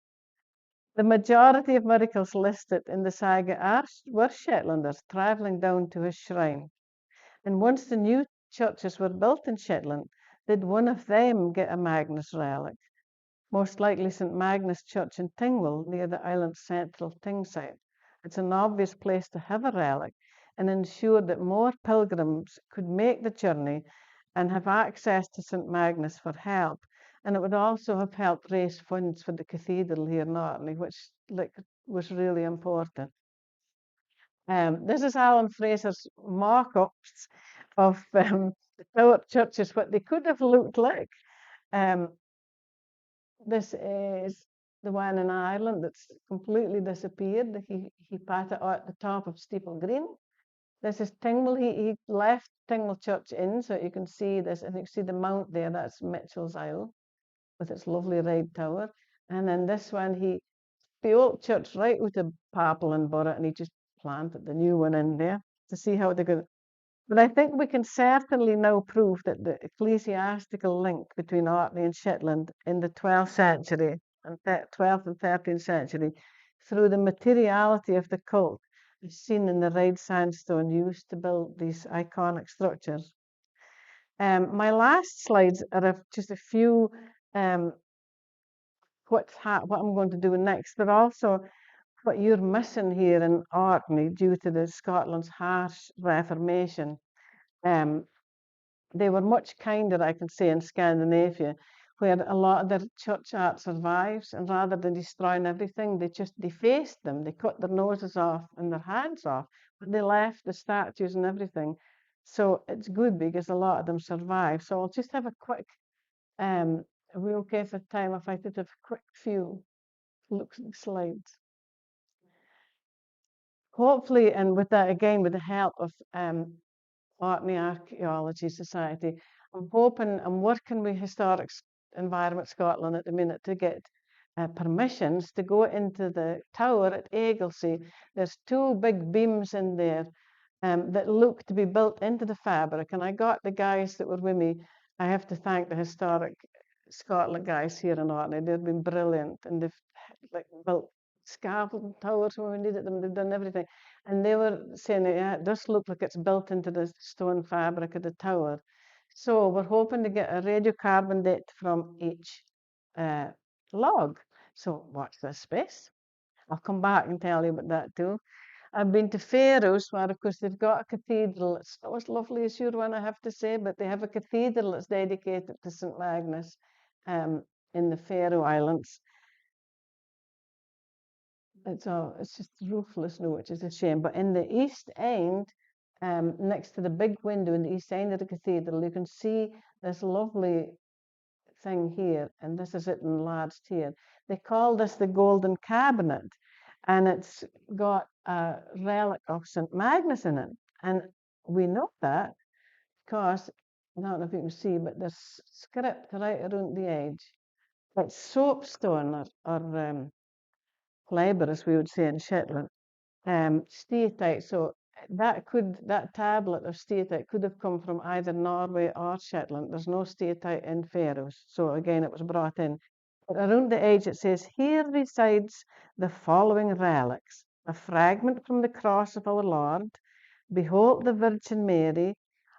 The majority of miracles listed in the saga were Shetlanders travelling down to his shrine. And once the new churches were built in Shetland, did one of them get a Magnus relic? Most likely St Magnus Church in Tingwell, near the island's central Ting site. It's an obvious place to have a relic and ensure that more pilgrims could make the journey and have access to St Magnus for help. And it would also have helped raise funds for the cathedral here in Orkney, which was really important. This is Alan Fraser's mock-ups of the tower churches, what they could have looked like. This is the one in Ireland that's completely disappeared. He put it at the top of Steeple Green. This is Tingwell. He left Tingwell Church in, so you can see this, and you can see the mount there. That's Mitchell's Isle with its lovely red tower. And then this one, the old church right with the papal and borough, and he just planted the new one in there to see how they could But I think we can certainly now prove that the ecclesiastical link between Orkney and Shetland in the 12th century and 12th and 13th century through the materiality of the cult is seen in the red sandstone used to build these iconic structures. My last slides are just a few what I'm going to do next, but also what you're missing here in Orkney due to the Scotland's harsh Reformation. They were much kinder, I can say, in Scandinavia, where a lot of their church art survives, and rather than destroying everything, they just defaced them. They cut their noses off and their hands off, but they left the statues and everything. So it's good because a lot of them survive. So I'll just have a quick, are we okay for time if I did have a quick few slides? Hopefully, and with that, again, with the help of Orkney Archaeology Society, I'm hoping I'm working with Historic Environment Scotland at the minute to get permissions to go into the tower at Egglesey. There's two big beams in there that look to be built into the fabric, and I got the guys that were with me. I have to thank the Historic Scotland guys here in Orkney. They've been brilliant, and they've built scaffolding towers when we needed them. They've done everything, and they were saying, yeah, it does look like it's built into the stone fabric of the tower. So we're hoping to get a radiocarbon date from each log. So watch this space. I'll come back and tell you about that too. I've been to Faroes, where of course they've got a cathedral. It's not as lovely as your one, I have to say, but they have a cathedral that's dedicated to St Magnus in the Faroe Islands. It's just roofless now, which is a shame. But in the east end, next to the big window in the east end of the cathedral, you can see this lovely thing here, and this is it enlarged here. They call this the Golden Cabinet, and it's got a relic of St Magnus in it. And we know that because, I don't know if you can see, but there's script right around the edge. It's soapstone or fibre, as we would say in Shetland, steatite. So that tablet of steatite could have come from either Norway or Shetland. There's no steatite in Faroes, so again it was brought in. But around the edge it says, here resides the following relics: a fragment from the cross of our Lord, behold the Virgin Mary,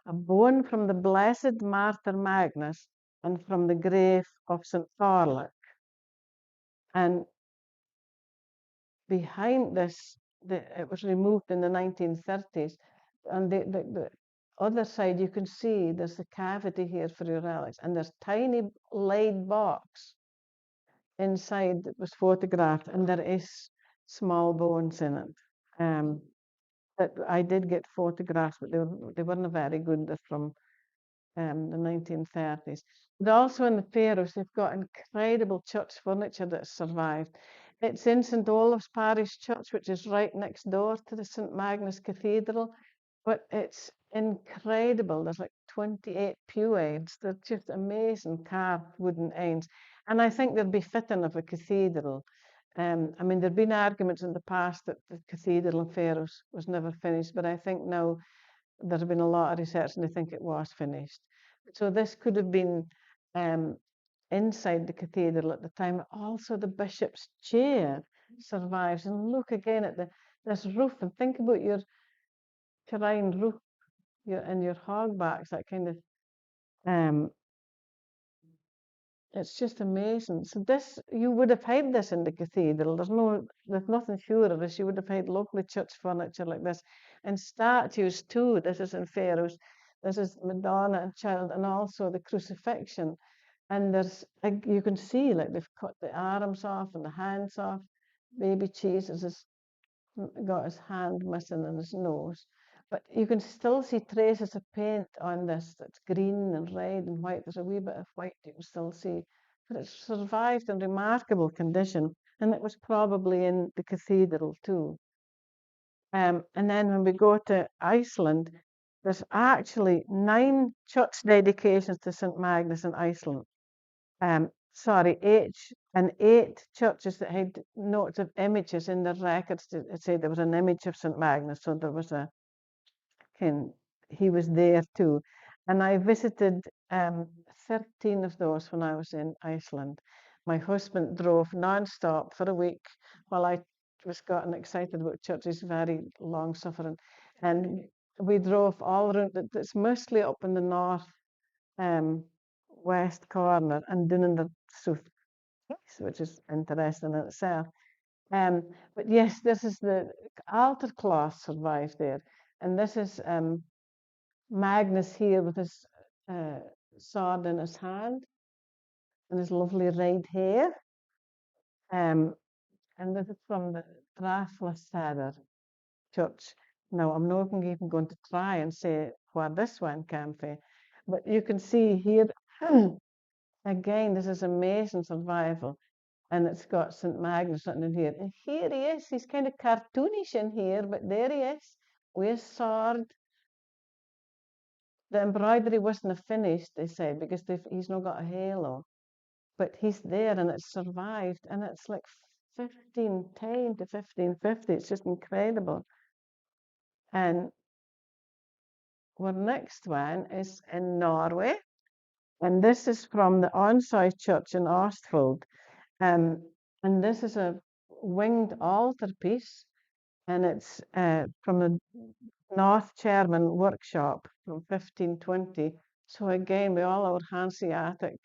a bone from the blessed martyr Magnus, and from the grave of St Thorlak. And behind this, it was removed in the 1930s. And the other side, you can see there's a cavity here for your relics, and there's tiny lead box inside that was photographed, and there is small bones in it. That I did get photographs, but they weren't very good. They're from the 1930s. But also in the Faroes, they've got incredible church furniture that's survived. It's in St Olave's Parish Church, which is right next door to the St Magnus Cathedral, but it's incredible. There's like 28 pew ends. They're just amazing carved wooden ends. And I think they'd be fitting of a cathedral. I mean, there've been arguments in the past that the cathedral in Faroes was never finished, but I think now there's been a lot of research and they think it was finished. So this could have been inside the cathedral at the time. Also, the bishop's chair survives. And look again at this roof, and think about your terrain roof, and your hogbacks, that kind of it's just amazing. So this, you would have had this in the cathedral. There's nothing sure of this. You would have had lovely church furniture like this, and statues too. This is in Faroes. This is Madonna and Child, and also the crucifixion. And you can see like they've cut the arms off and the hands off. Baby Jesus has got his hand missing and his nose. But you can still see traces of paint on this that's green and red and white. There's a wee bit of white you can still see. But it's survived in remarkable condition. And it was probably in the cathedral too. And then when we go to Iceland, there's actually 9 church dedications to St Magnus in Iceland. 8 churches that had notes of images in their records to say there was an image of St Magnus. So there was a he was there too. And I visited 13 of those when I was in Iceland. My husband drove non-stop for a week while I was gotten excited about church. He's very long suffering. And we drove all around. It's mostly up in the north west corner and down in the south east, which is interesting in itself. But yes, this is the altar cloth survived there. And this is Magnus here with his sword in his hand and his lovely red hair. And this is from the Draflasæter church. Now, I'm not even going to try and say where this one came from, but you can see here, again, this is amazing survival. And it's got St Magnus written in here. And here he is. He's kind of cartoonish in here, but there he is with his sword. The embroidery wasn't finished, they said, because he's not got a halo. But he's there and it's survived. And it's like 1510 to 1550. It's just incredible. And our next one is in Norway. And this is from the Onsøy Church in Ostfold. And this is a winged altarpiece. And it's from the North Chairman workshop from 1520. So again, with all our Hanseatic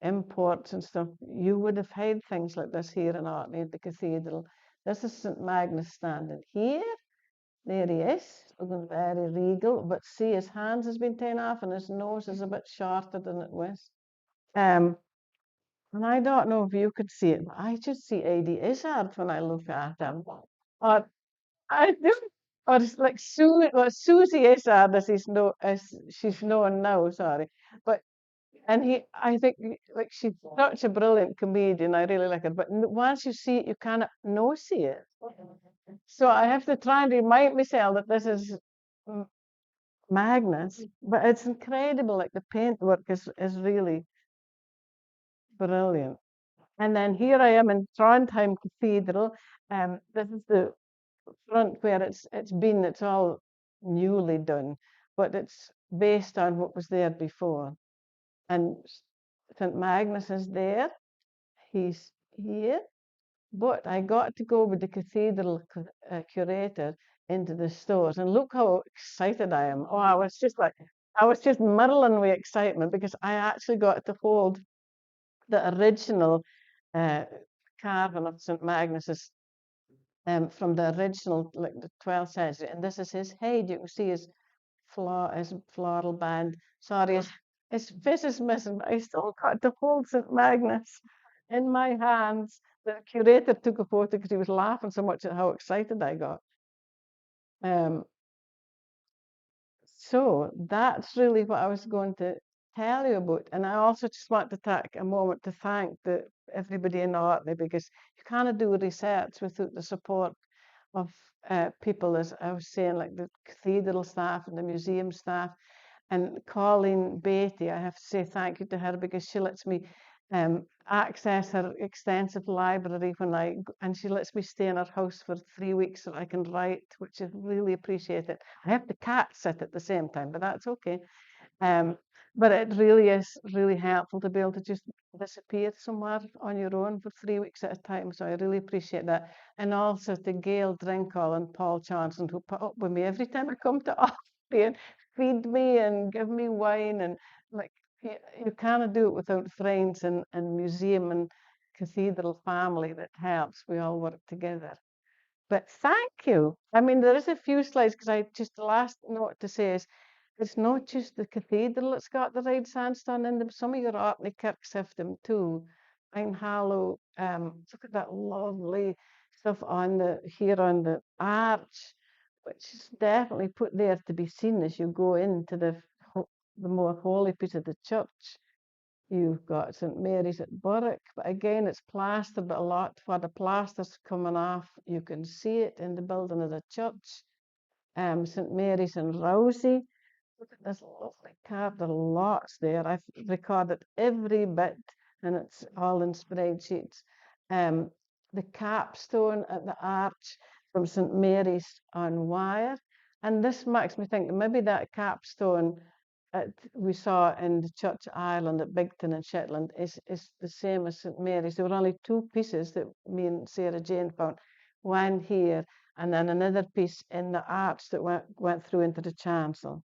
imports and stuff, you would have had things like this here in Orkney at the cathedral. This is St Magnus standing here. There he is, looking very regal, but see his hands has been taken off and his nose is a bit shorter than it was. And I don't know if you could see it, but I just see A.D. Izzard when I look at him. Or I do. Or it's like Susie Izzard, as she's known now, sorry. But I think like she's such a brilliant comedian. I really like her. But once you see it, you cannot no see it. So I have to try and remind myself that this is Magnus. But it's incredible. Like the paintwork is really brilliant. And then here I am in Trondheim Cathedral. This is the front where it's all newly done, but it's based on what was there before. And St Magnus is there. He's here. But I got to go with the cathedral curator into the stores, and look how excited I am. Oh, I was just muddling with excitement because I actually got to hold the original carving of St Magnus's from the original, like the 12th century. And this is his head. You can see his floral band. Sorry, his face is missing, but I still got to hold St Magnus in my hands. The curator took a photo because he was laughing so much at how excited I got. So that's really what I was going to tell you about. And I also just want to take a moment to thank everybody in Orkney, because you can't do research without the support of people, as I was saying, like the cathedral staff and the museum staff. And Colleen Beatty, I have to say thank you to her, because she lets me access her extensive library and she lets me stay in her house for 3 weeks so I can write, which I really appreciate it. I have the cat sit at the same time, but that's okay. But it really is really helpful to be able to just disappear somewhere on your own for 3 weeks at a time. So I really appreciate that. And also to Gail Drinkall and Paul Johnson, who put up with me every time I come to Orkney and feed me and give me wine. And like, you cannot do it without friends and museum and cathedral family that helps. We all work together. But thank you. I mean, there is a few slides, because the last note to say is, it's not just the cathedral that's got the red sandstone in them. Some of your Orkney kirks have them too. Hallow, look at that lovely stuff here on the arch, which is definitely put there to be seen as you go into the more holy piece of the church. You've got St Mary's at Borwick, but again, it's plastered, but a lot where the plaster's coming off, you can see it in the building of the church. St Mary's in Rousey. Look at this lovely carved. There are lots there. I've recorded every bit, and it's all in spreadsheets. The capstone at the arch from St Mary's on Wyre, And this makes me think that maybe that capstone we saw in the Church of Ireland at Bigton in Shetland is the same as St Mary's. There were only two pieces that me and Sarah Jane found, one here and then another piece in the arch that went through into the chancel.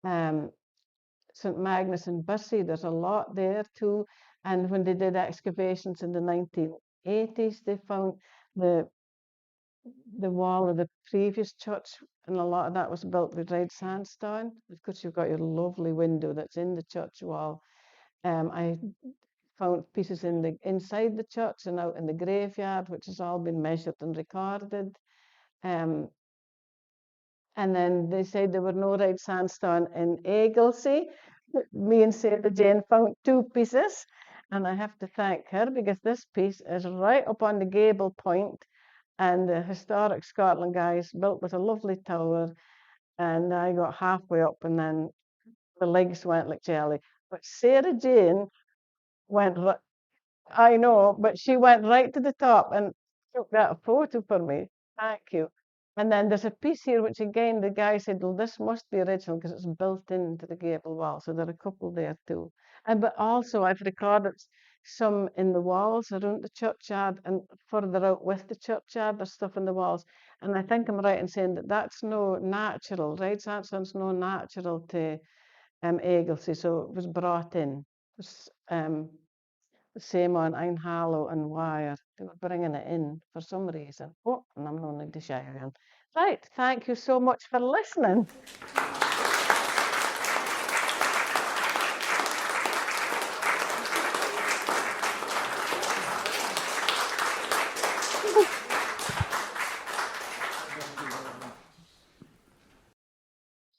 St Magnus and Bussy, there's a lot there too. And when they did excavations in the 1980s, they found the wall of the previous church, and a lot of that was built with red sandstone. Of course, you've got your lovely window that's in the church wall. I found pieces inside the church and out in the graveyard, which has all been measured and recorded. Um, and then they said there were no red sandstone in Egglesey. Me and Sarah Jane found two pieces, and I have to thank her because this piece is right up on the gable point, and the historic Scotland guys built with a lovely tower, and I got halfway up and then the legs went like jelly. But Sarah Jane went, I know, but she went right to the top and took that photo for me. Thank you. And then there's a piece here, which again, the guy said, well, this must be original because it's built into the gable wall. So there are a couple there too. But also I've recorded some in the walls around the churchyard and further out with the churchyard, there's stuff in the walls. And I think I'm right in saying that that's no natural, right? Sandstone's no natural to Egglesey, so it was brought in. It was, the same on Einhallow and Wire. They were bringing it in for some reason. Oh, and I'm not the shy again. Right, thank you so much for listening.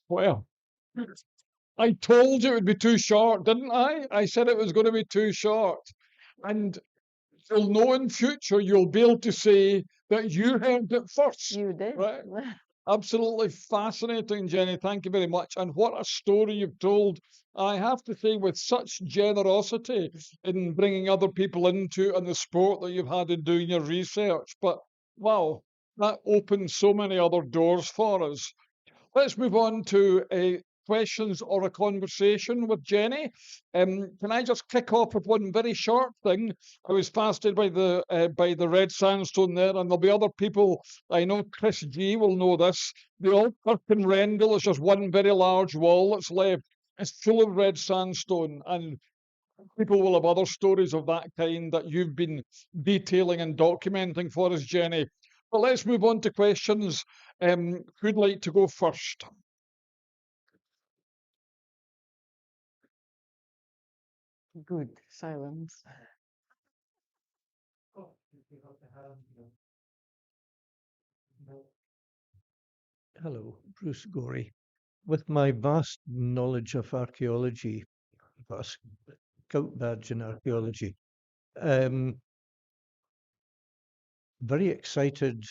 Well, I told you it would be too short, didn't I? I said it was going to be too short. And you'll know in future, you'll be able to say that you heard it first. You did. Right? Absolutely fascinating, Jenny. Thank you very much. And what a story you've told. I have to say, with such generosity in bringing other people into and the sport that you've had in doing your research. But wow, that opens so many other doors for us. Let's move on to questions or a conversation with Jenny. Can I just kick off with one very short thing? I was fascinated by the red sandstone there, and there'll be other people. I know Chris G will know this. The old Kirk Rendell is just one very large wall that's left. It's full of red sandstone, and people will have other stories of that kind that you've been detailing and documenting for us, Jenny. But let's move on to questions. Who'd like to go first? Good silence. Hello, Bruce Gorey. With my vast knowledge of archaeology, vast scout badge in archaeology, very excited.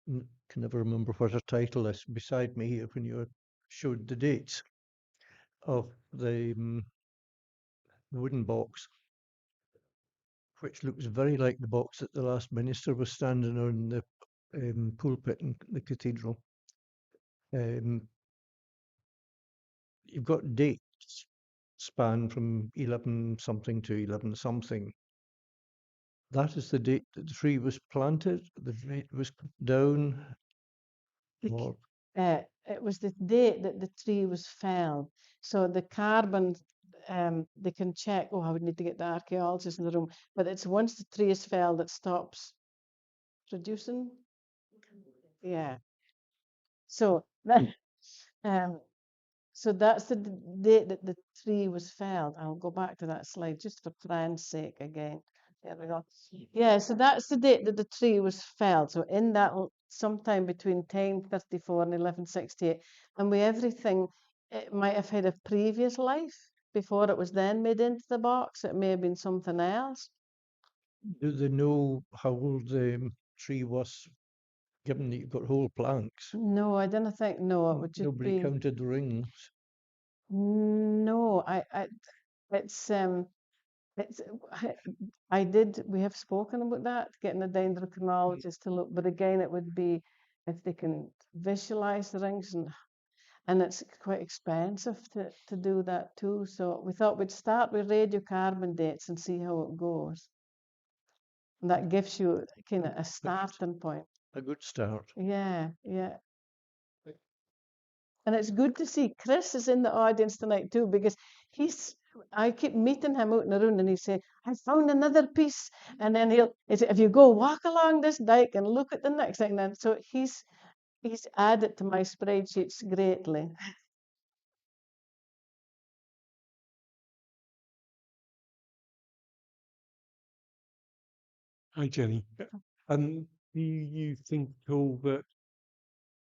Can never remember what her title is beside me here when you showed the dates of the wooden box, which looks very like the box that the last minister was standing on the pulpit in the cathedral. You've got dates span from 11 something to 11 something. That is the date that the tree was planted, the date was cut down, or It was the date that the tree was felled. So the carbon, they can check. Oh, I would need to get the archaeologists in the room. But it's once the tree is felled, it stops producing. Yeah. So that, um, so that's the date that the tree was felled. I'll go back to that slide just for Fran's sake again. There we go. Yeah, so that's the date that the tree was felled. So in that sometime between 1034 and 1168, and we everything, it might have had a previous life before it was then made into the box. It may have been something else. do they know how old the tree was, given that you've got whole planks? No, I don't think. No, it would just Nobody be. counted the rings. No, it's It's, I did, we have spoken about that, getting a dendrochronologist to look, but again, it would be if they can visualize the rings, and it's quite expensive to do that too. So we thought we'd start with radiocarbon dates and see how it goes. And that gives you kind of a starting point. A good start. Yeah, yeah. And it's good to see Chris is in the audience tonight too, because I keep meeting him out in the room and he say, I found another piece. And then he'll say, if you go walk along this dike and look at the next thing, then so he's added to my spreadsheets greatly. Hi, Jenny. Do you think at all that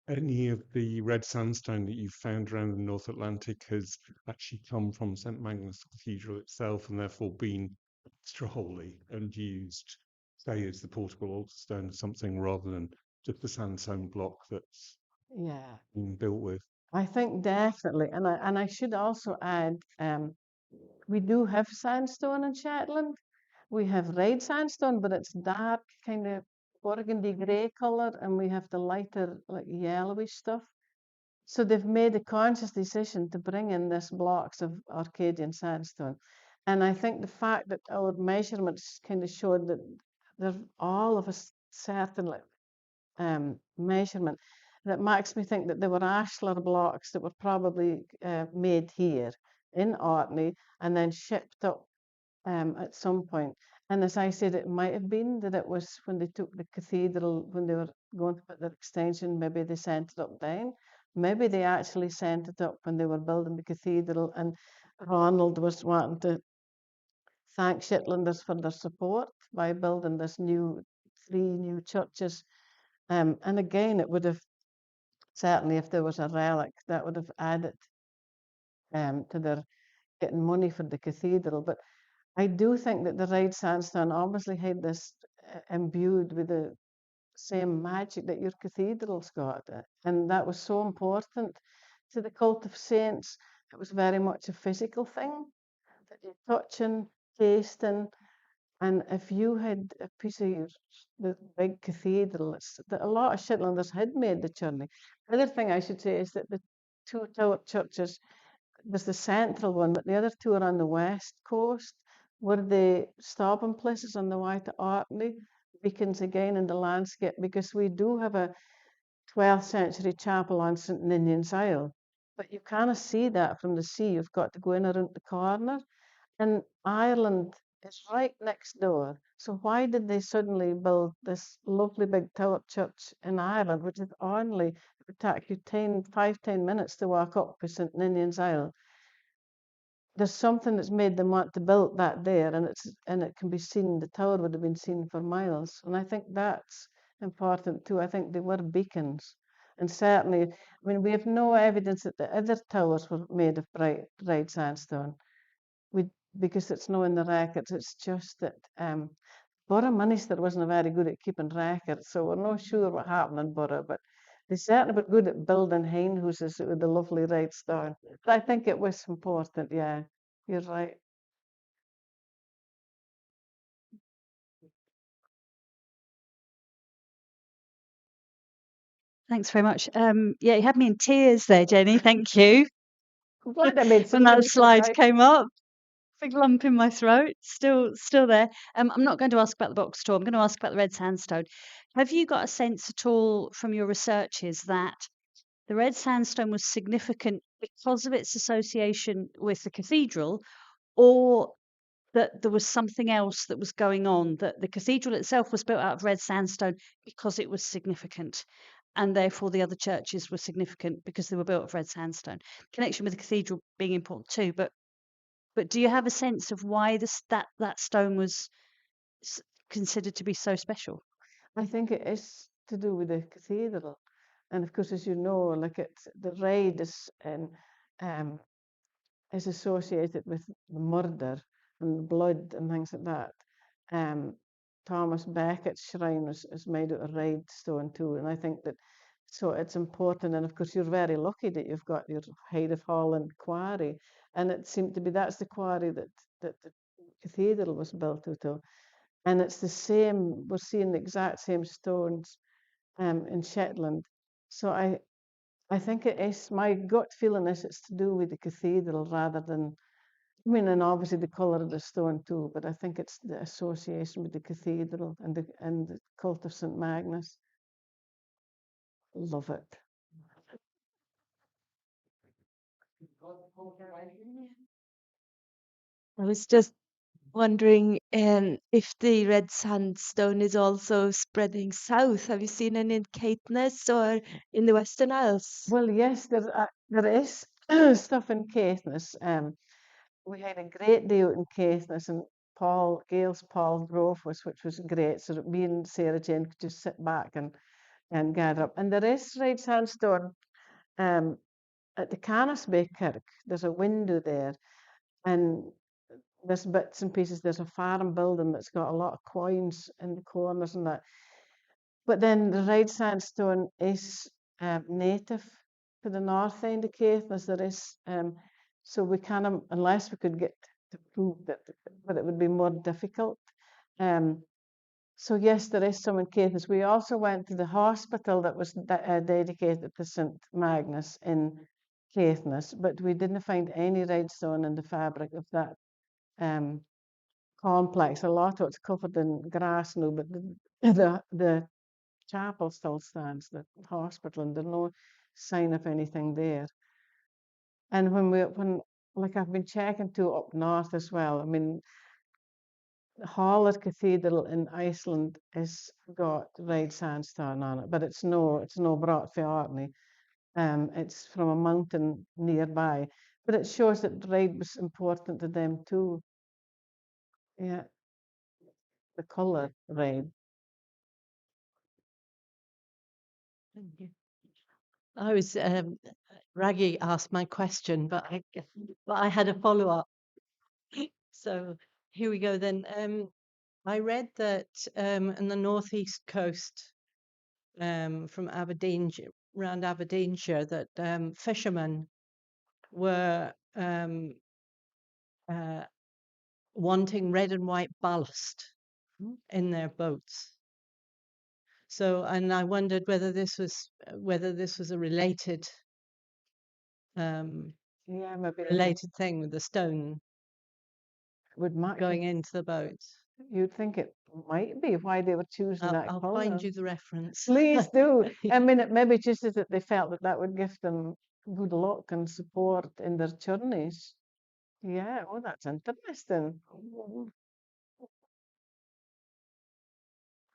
any of the red sandstone that you've found around the North Atlantic has actually come from St Magnus Cathedral itself and therefore been extra holy and used, say, as the portable altar stone or something rather than just the sandstone block that's Yeah, been built with? I think definitely. And I should also add, we do have sandstone in Shetland. We have red sandstone, but it's dark, kind of burgundy grey colour, and we have the lighter, like yellowish stuff. So they've made a conscious decision to bring in this blocks of Arcadian sandstone. And I think the fact that our measurements kind of showed that they're all of a certain measurement, that makes me think that there were ashlar blocks that were probably made here in Orkney and then shipped up at some point. And as I said, it might have been that it was when they took the cathedral, when they were going to put their extension, maybe they sent it up down. Maybe they actually sent it up when they were building the cathedral, and Ronald was wanting to thank Shetlanders for their support by building this 3 new churches. And again, it would have certainly, if there was a relic, that would have added to their getting money for the cathedral. But I do think that the red sandstone obviously had this imbued with the same magic that your cathedral's got. And that was so important to the cult of saints. It was very much a physical thing that you're touching, tasting. And if you had a piece of the big cathedral, that a lot of Shetlanders had made the journey. The other thing I should say is that the 2 tower churches, there's the central one, but the other 2 are on the west coast, were the stopping places on the way to Orkney, beacons again in the landscape, because we do have a 12th century chapel on St Ninian's Isle, but you cannot see that from the sea. You've got to go in around the corner. And Ireland is right next door. So why did they suddenly build this lovely big tower church in Ireland, which is only, it would take you 10 minutes to walk up to St Ninian's Isle? There's something that's made them want to build that there, and it can be seen, the tower would have been seen for miles. And I think that's important too. I think they were beacons. And certainly, I mean, we have no evidence that the other towers were made of bright sandstone. Because it's not in the records. It's just that Borough Minister wasn't very good at keeping records, so we're not sure what happened in Borough, but they certainly were good at building hen houses with the lovely red stone. But I think it was important, yeah. You're right. Thanks very much. Yeah, you had me in tears there, Jenny. Thank you. I'm glad I made When that somebody slide cry. came up, big lump in my throat, still there. I'm not going to ask about the box store. I'm going to ask about the red sandstone. Have you got a sense at all from your researches that the red sandstone was significant because of its association with the cathedral, or that there was something else that was going on, that the cathedral itself was built out of red sandstone because it was significant, and therefore the other churches were significant because they were built of red sandstone? Connection with the cathedral being important too, but do you have a sense of why that stone was considered to be so special? I think it is to do with the cathedral. And of course, as you know, like the red is associated with the murder and blood and things like that. Thomas Becket's shrine is made out of red stone too, and I think that so it's important. And of course, you're very lucky that you've got your Head of Holland quarry, and it seemed to be that's the quarry that the cathedral was built out of, and it's the same. We're seeing the exact same stones in Shetland. So I think it is, my gut feeling is it's to do with the cathedral rather than, I mean, and obviously the colour of the stone too, but I think it's the association with the cathedral and the cult of St Magnus. Love it. I was just wondering if the red sandstone is also spreading south. Have you seen any in Caithness or in the Western Isles? Well, yes, there is stuff in Caithness. We had a great day out in Caithness, and Gail's Paul drove us, which was great. So that me and Sarah Jane could just sit back and gather up. And there is red sandstone at the Caithness Kirk. There's a window there, and there's bits and pieces. There's a farm building that's got a lot of coins in the corners and that. But then the red sandstone is native to the north end of Caithness. There is, so we can, unless we could get to prove that, but it would be more difficult. So yes, there is some in Caithness. We also went to the hospital that was dedicated to St Magnus in Caithness, but we didn't find any red stone in the fabric of that complex. A lot of it's covered in grass now, but the chapel still stands, the hospital, and there's no sign of anything there. And when like I've been checking too up north as well. I mean, the Hall Cathedral in Iceland has got red sandstone on it, but it's no brought for Orkney. It's from a mountain nearby, but it shows that red was important to them too. Yeah, the color red. Thank you. I was Raggy asked my question, but I had a follow-up. So here we go then. I read that in the northeast coast, from Aberdeenshire, around Aberdeenshire, that fishermen were wanting red and white ballast in their boats. So, and I wondered whether this was a related Yeah, maybe related thing with the stone would match. going into the boats. You'd think it might be why they were choosing that I'll color. find you the reference. Please do. I mean, it maybe just is that they felt that that would give them good luck and support in their journeys. Yeah, oh, that's interesting.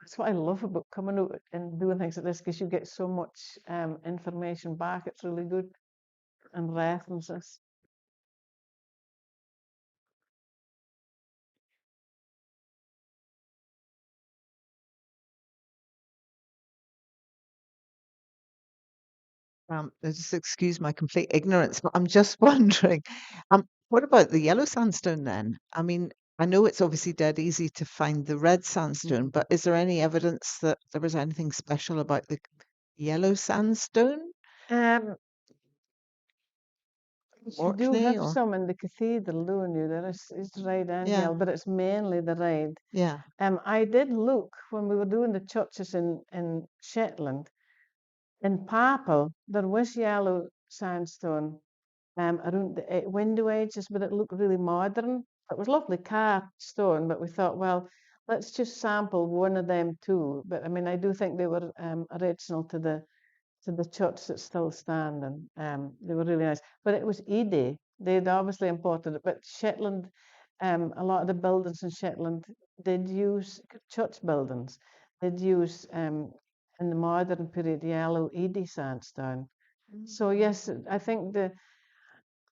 That's what I love about coming out and doing things like this, because you get so much information back. It's really good, and references. Just excuse my complete ignorance, but I'm just wondering, what about the yellow sandstone then? I mean, I know it's obviously dead easy to find the red sandstone, but is there any evidence that there was anything special about the yellow sandstone? You do Orkney have or some in the cathedral, don't you? There is red and yeah, yellow, but it's mainly the red. yeah. I did look when we were doing the churches in Shetland. In Papel, there was yellow sandstone around the window edges, but it looked really modern. It was lovely carved stone, but we thought, well, let's just sample one of them too. But I mean, I do think they were original to the church that's still standing. They were really nice, but it was Ede. They'd obviously imported it, but Shetland, a lot of the buildings in Shetland did use church buildings. Did use in the modern period yellow Ede sandstone. So yes, I think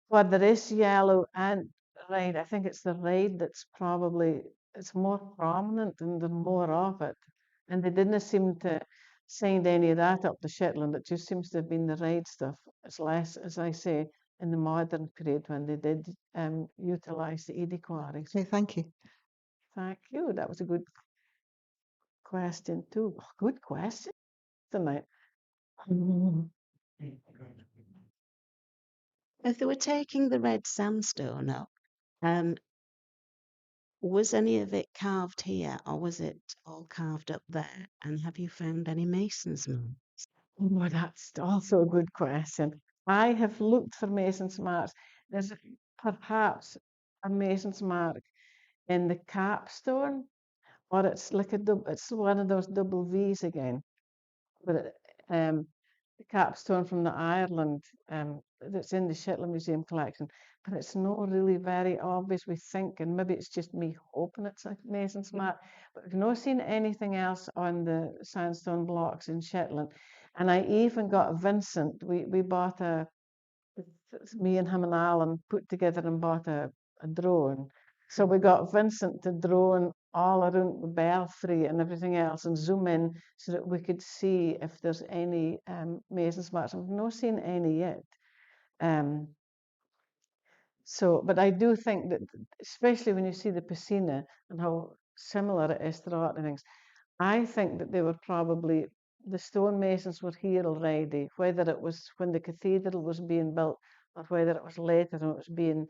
well, there is yellow and red. I think it's the red that's probably it's more prominent and there's more of it. And they didn't seem to send any of that up to Shetland. It just seems to have been the red stuff. It's less, as I say, in the modern period when they did utilise the Ede quarries. Okay, thank you. Thank you. That was a good question too. Oh, good question tonight. If they were taking the red sandstone up, Was any of it carved here, or was it all carved up there? And have you found any masons' marks? Oh, that's also a good question. I have looked for mason's marks. There's perhaps a mason's mark in the capstone, or it's like it's one of those double V's again. But the capstone from the Ireland that's in the Shetland Museum collection, but it's not really very obvious, we think, and maybe it's just me hoping it's a mason's mark. But we've not seen anything else on the sandstone blocks in Shetland. And I even got Vincent, we bought me and him and Alan put together and bought a drone. So we got Vincent to drone all around the belfry and everything else and zoom in so that we could see if there's any mason's marks. We've not seen any yet. But I do think that, especially when you see the piscina and how similar it is to the Orkney things, I think that they were probably, the stonemasons were here already, whether it was when the cathedral was being built or whether it was later when it was being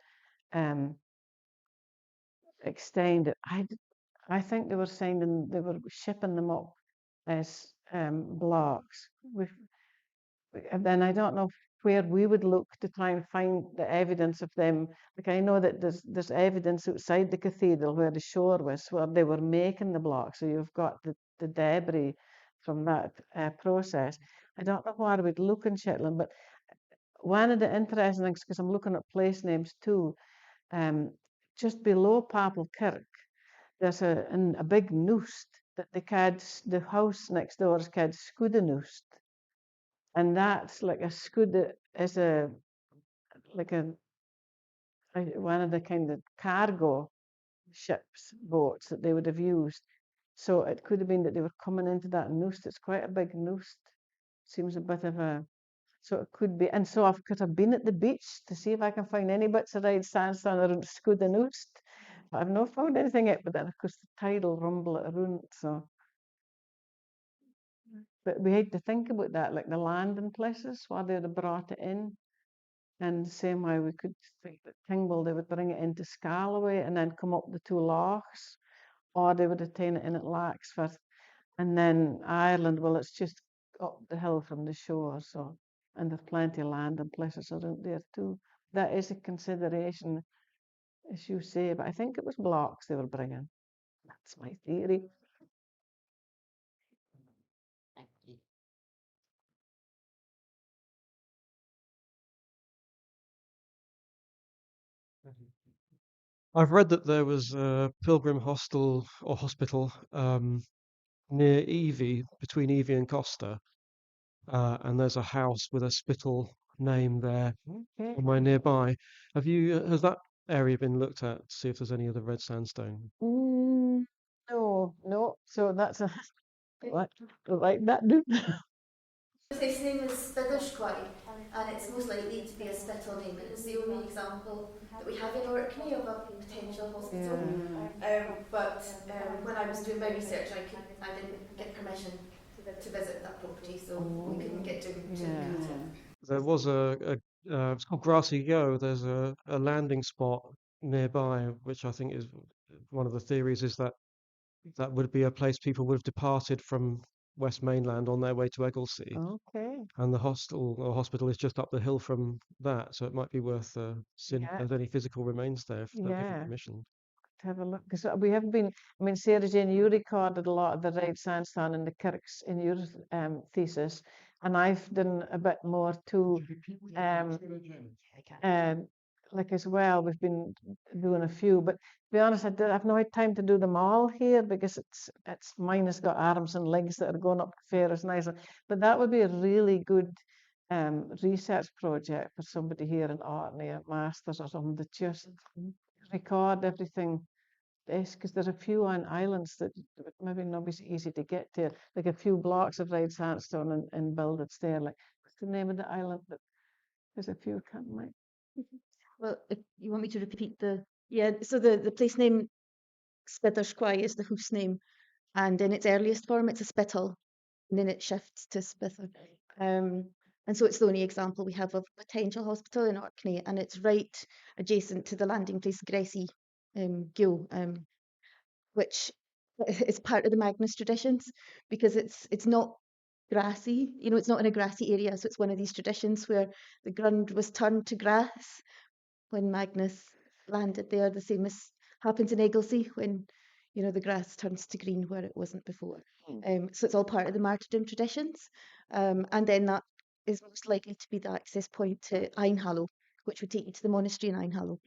extended. I think they were shipping them up as blocks. And then I don't know where we would look to try and find the evidence of them. Like I know that there's evidence outside the cathedral where the shore was, where they were making the blocks. So you've got the debris from that process. I don't know where we'd look in Shetland, but one of the interesting things, because I'm looking at place names too, just below Papel Kirk, there's a big noost that the house next door is called Skudenost. And that's like a skude is one of the kind of cargo ships, boats that they would have used. So it could have been that they were coming into that noost. It's quite a big noost. Seems a bit of a, so it could be. And so I've been at the beach to see if I can find any bits of red sandstone around Skudenost. But I've not found anything yet, but then of course the tide will rumble it around. So, but we had to think about that, like the landing places, where they would have brought it in. And the same way we could think that Tingle, they would bring it into Scalloway and then come up the two lochs, or they would attain it in at Laxford. And then Ireland, well, it's just up the hill from the shore, so, and there's plenty of land and places around there too. That is a consideration, as you say, but I think it was blocks they were bringing. That's my theory. Thank you. I've read that there was a pilgrim hostel or hospital near Evie, between Evie and Costa, and there's a house with a Spittal name there Okay. somewhere nearby. Has that area been looked at to see if there's any other red sandstone? No. So that's a like that, dude. His name is Spithersquy, and it's most likely to be a Spittal name. It's the only example that we have in Orkney of a potential hospital. But when I was doing my research, I didn't get permission to visit that property, so we couldn't get to it. There was it's called Grassy Go. There's a landing spot nearby, which I think is one of the theories is that would be a place people would have departed from West Mainland on their way to Egglesey. Okay. And the hostel or hospital is just up the hill from that, so it might be worth seeing if there's any physical remains there if they're given permission. To have a look, because we have been, I mean, Sarah Jane, you recorded a lot of the red sandstone in the Kirks in your thesis, and I've done a bit more too, like as well. We've been doing a few, but to be honest, I've not had time to do them all here because it's mine has got arms and legs that are going up to Faroes and Iceland. But that would be a really good research project for somebody here in Orkney, a master's or something, to just record everything. Because there's a few on islands that maybe not be so easy to get to, like a few blocks of red sandstone and builded there. Like, what's the name of the island? That there's a few, can't I? Well, if you want me to repeat so the place name Spithersquy is the house name, and in its earliest form it's a spittle, and then it shifts to Spither. And so it's the only example we have of a potential hospital in Orkney, and it's right adjacent to the landing place Grassy Gill, which is part of the Magnus traditions because it's not grassy, it's not in a grassy area, so it's one of these traditions where the ground was turned to grass when Magnus landed there, the same as happens in Egglesey when the grass turns to green where it wasn't before. So it's all part of the martyrdom traditions, and then that is most likely to be the access point to Einhallow, which would take you to the monastery in Einhallow,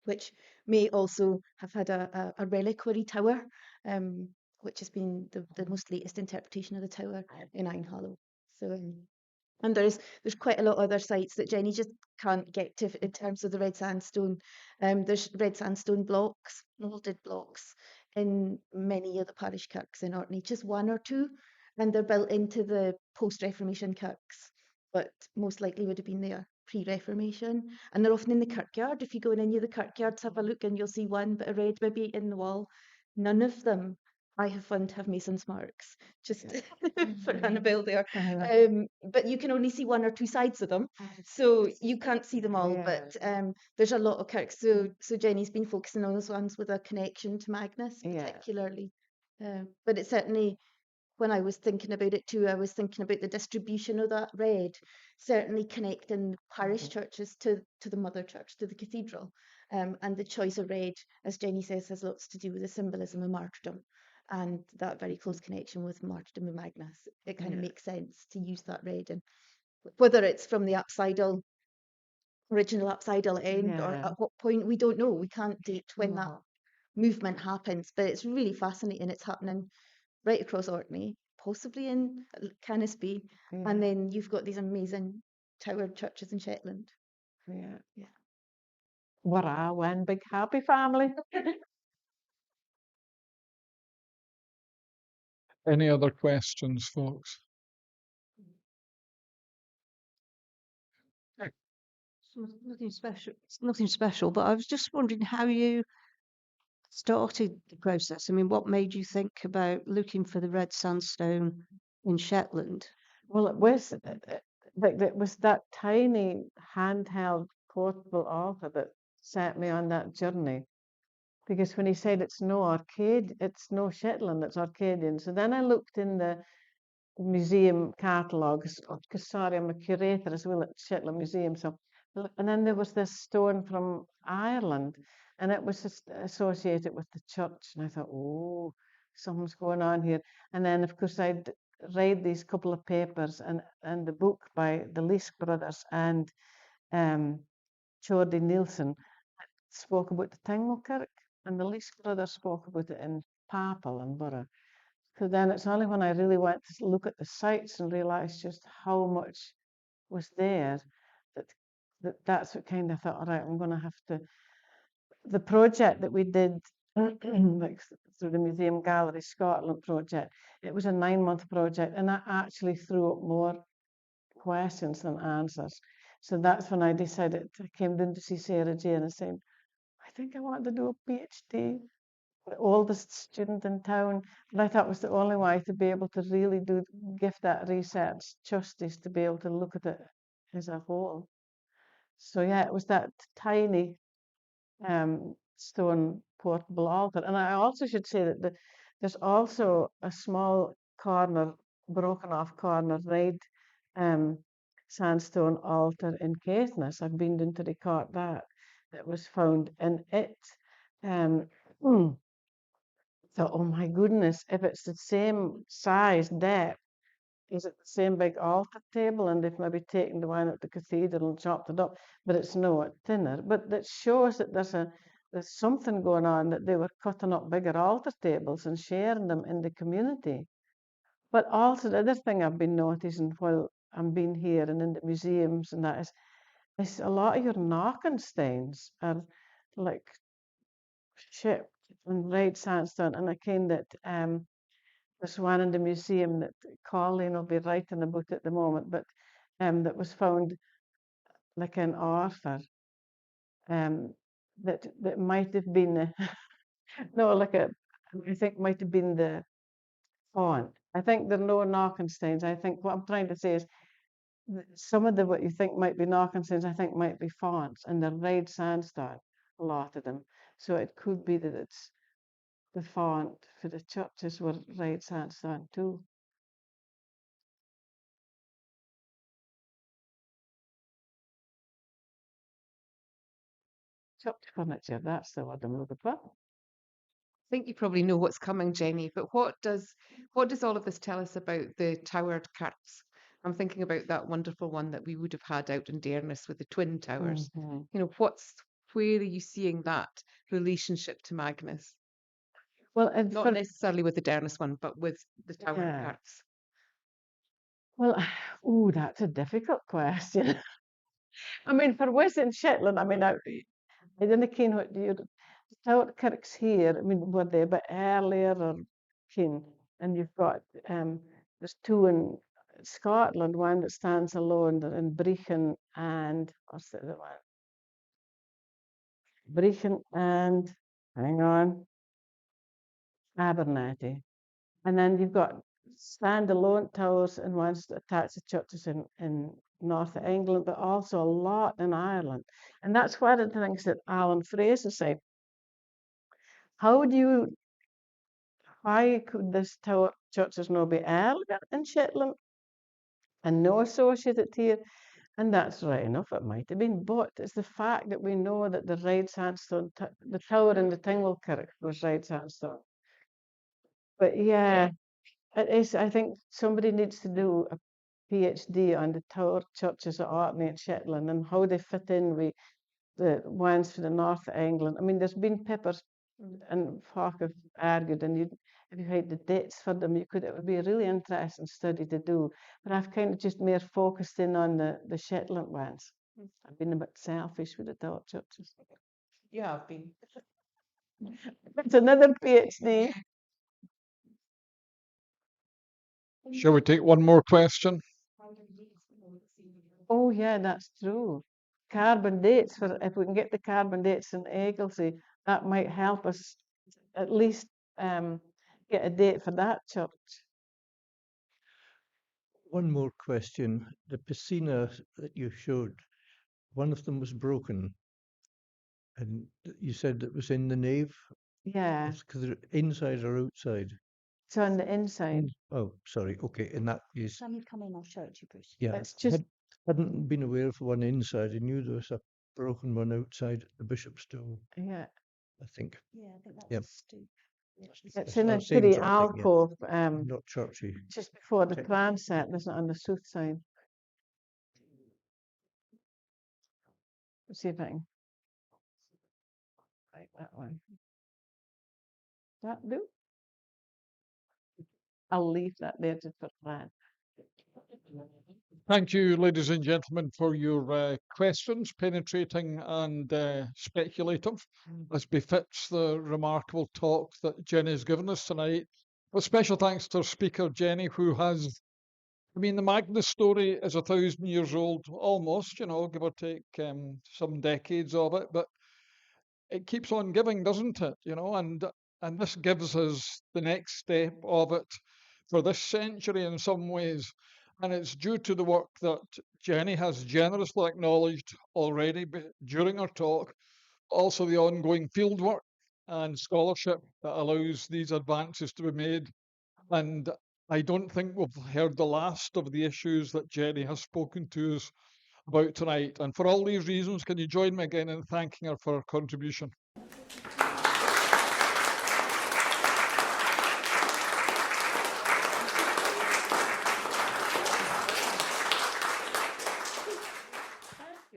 which may also have had a reliquary tower, which has been the most latest interpretation of the tower in Einhallow. So, and there's quite a lot of other sites that Jenny just can't get to in terms of the red sandstone. There's red sandstone blocks, moulded blocks, in many of the parish kirks in Orkney, just one or two, and they're built into the post-Reformation kirks, but most likely would have been there pre-Reformation. And they're often in the kirkyard. If you go in any of the kirkyards, have a look and you'll see one bit of red maybe in the wall. None of them I have found to have mason's marks, just for Annabelle there. But you can only see one or two sides of them, so you can't see them all. But there's a lot of kirks. So Jenny's been focusing on those ones with a connection to Magnus, particularly. But it's certainly, when I was thinking about it too, I was thinking about the distribution of that red, certainly connecting parish churches to the mother church, to the cathedral. And the choice of red, as Jenny says, has lots to do with the symbolism of martyrdom and that very close connection with martyrdom of Magnus. It kind of makes sense to use that red. And whether it's from the original apsidal end or at what point, we don't know. We can't date when that movement happens, but it's really fascinating. It's happening right across Orkney, possibly in Caithness, and then you've got these amazing towered churches in Shetland. We're one big happy family. Any other questions, folks? It's nothing special, but I was just wondering how you started the process. I mean, what made you think about looking for the red sandstone in Shetland? Well, it was that tiny handheld portable altar that set me on that journey. Because when he said it's no Shetland, it's Arcadian. So then I looked in the museum catalogues, because sorry, I'm a curator as well at Shetland Museum. So, and then there was this stone from Ireland, and it was just associated with the church. And I thought, oh, something's going on here. And then, of course, I'd read these couple of papers and the book by the Leask brothers and Jordy Nielsen spoke about the Tingle-Kirk, and the Leask brothers spoke about it in Papal and Borough. So then it's only when I really went to look at the sites and realised just how much was there that's what kind of thought, all right, I'm going to have to. The project that we did, like through the Museum Gallery Scotland project, it was a 9-month project, and that actually threw up more questions than answers. So that's when I decided, I came down to see Sarah Jane and said, I think I want to do a PhD. The oldest student in town, but I thought it was the only way to be able to really give that research justice, to be able to look at it as a whole. So yeah, it was that tiny stone portable altar. And I also should say that there's also a small corner, broken off corner, red sandstone altar in Caithness. I've been down to record that was found, and it thought, oh my goodness, if it's the same size depth, is it the same big altar table? And they've maybe taken the one at the cathedral and chopped it up, but it's no thinner. But that shows that there's something going on, that they were cutting up bigger altar tables and sharing them in the community. But also the other thing I've been noticing while I'm being here and in the museums and that is a lot of your Knockensteins are like chipped and red sandstone, and I kind that there's one in the museum that Colleen will be writing about at the moment, but that was found like an author that might have been no, I think might have been the font. I think there are no Knockensteins. I think what I'm trying to say is some of what you think might be Knockensteins, I think might be fonts, and they're red sandstone, a lot of them. So it could be that it's the font for the churches were red sandstone too. Church furniture, that's the word I'm looking for. I think you probably know what's coming, Jenny, but what does all of this tell us about the towered kirks? I'm thinking about that wonderful one that we would have had out in Dearness with the twin towers. Mhm. You know, where are you seeing that relationship to Magnus? Well, and Not necessarily with the Dearness one, but with the towered yeah. kirks. Well, oh, that's a difficult question. I mean, for West and Shetland, I mean, I didn't ken what the Tower Kirks here. I mean, were they a bit earlier or ken? And you've got there's two in Scotland, one that stands alone in Brechin and what's the other one? Brechin and hang on, Abernethy. And then you've got standalone towers and ones attached to churches in North of England, but also a lot in Ireland. And that's one of the things that Alan Fraser said. Why could this tower churches not be earlier in Shetland and no associated here? And that's right enough, it might have been, but it's the fact that we know that the red sandstone, the tower in the Tinglekirk was red sandstone. But yeah, it is. I think somebody needs to do a PhD on the tower churches at Orkney and Shetland and how they fit in with the ones for the north of England. I mean, there's been papers and folk have argued, and if you had the dates for them, it would be a really interesting study to do. But I've kind of just more focused in on the Shetland ones. I've been a bit selfish with the tower churches. Yeah, I've been. It's another PhD. Shall we take one more question? Oh yeah, that's true. Carbon dates, for if we can get the carbon dates in Egglesey, that might help us at least get a date for that church. One more question. The piscina that you showed, one of them was broken, and you said it was in the nave. Yeah, Because inside or outside? it's on the inside. Oh, sorry. Okay, in that case, Sam, you come in, I'll show it to you, Bruce. yeah, It's just hadn't been aware of one inside. I knew there was a broken one outside the bishop's stone, yeah, I think. Yeah, I think that's Yep. Stu. it's in a same pretty sort of thing, yeah. alcove, Not churchy. just before the Okay. transept. There's not on the south side. Let's see if I can right that one. That do? I'll leave that there just for plan. Thank you, ladies and gentlemen, for your questions, penetrating and speculative, as befits the remarkable talk that Jenny has given us tonight. With special thanks to our speaker, Jenny, who has, I mean, the Magnus story is 1,000 years old, almost, give or take some decades of it, but it keeps on giving, doesn't it? And this gives us the next step of it for this century in some ways. And it's due to the work that Jenny has generously acknowledged already during her talk, also the ongoing field work and scholarship that allows these advances to be made. And I don't think we've heard the last of the issues that Jenny has spoken to us about tonight. And for all these reasons, can you join me again in thanking her for her contribution?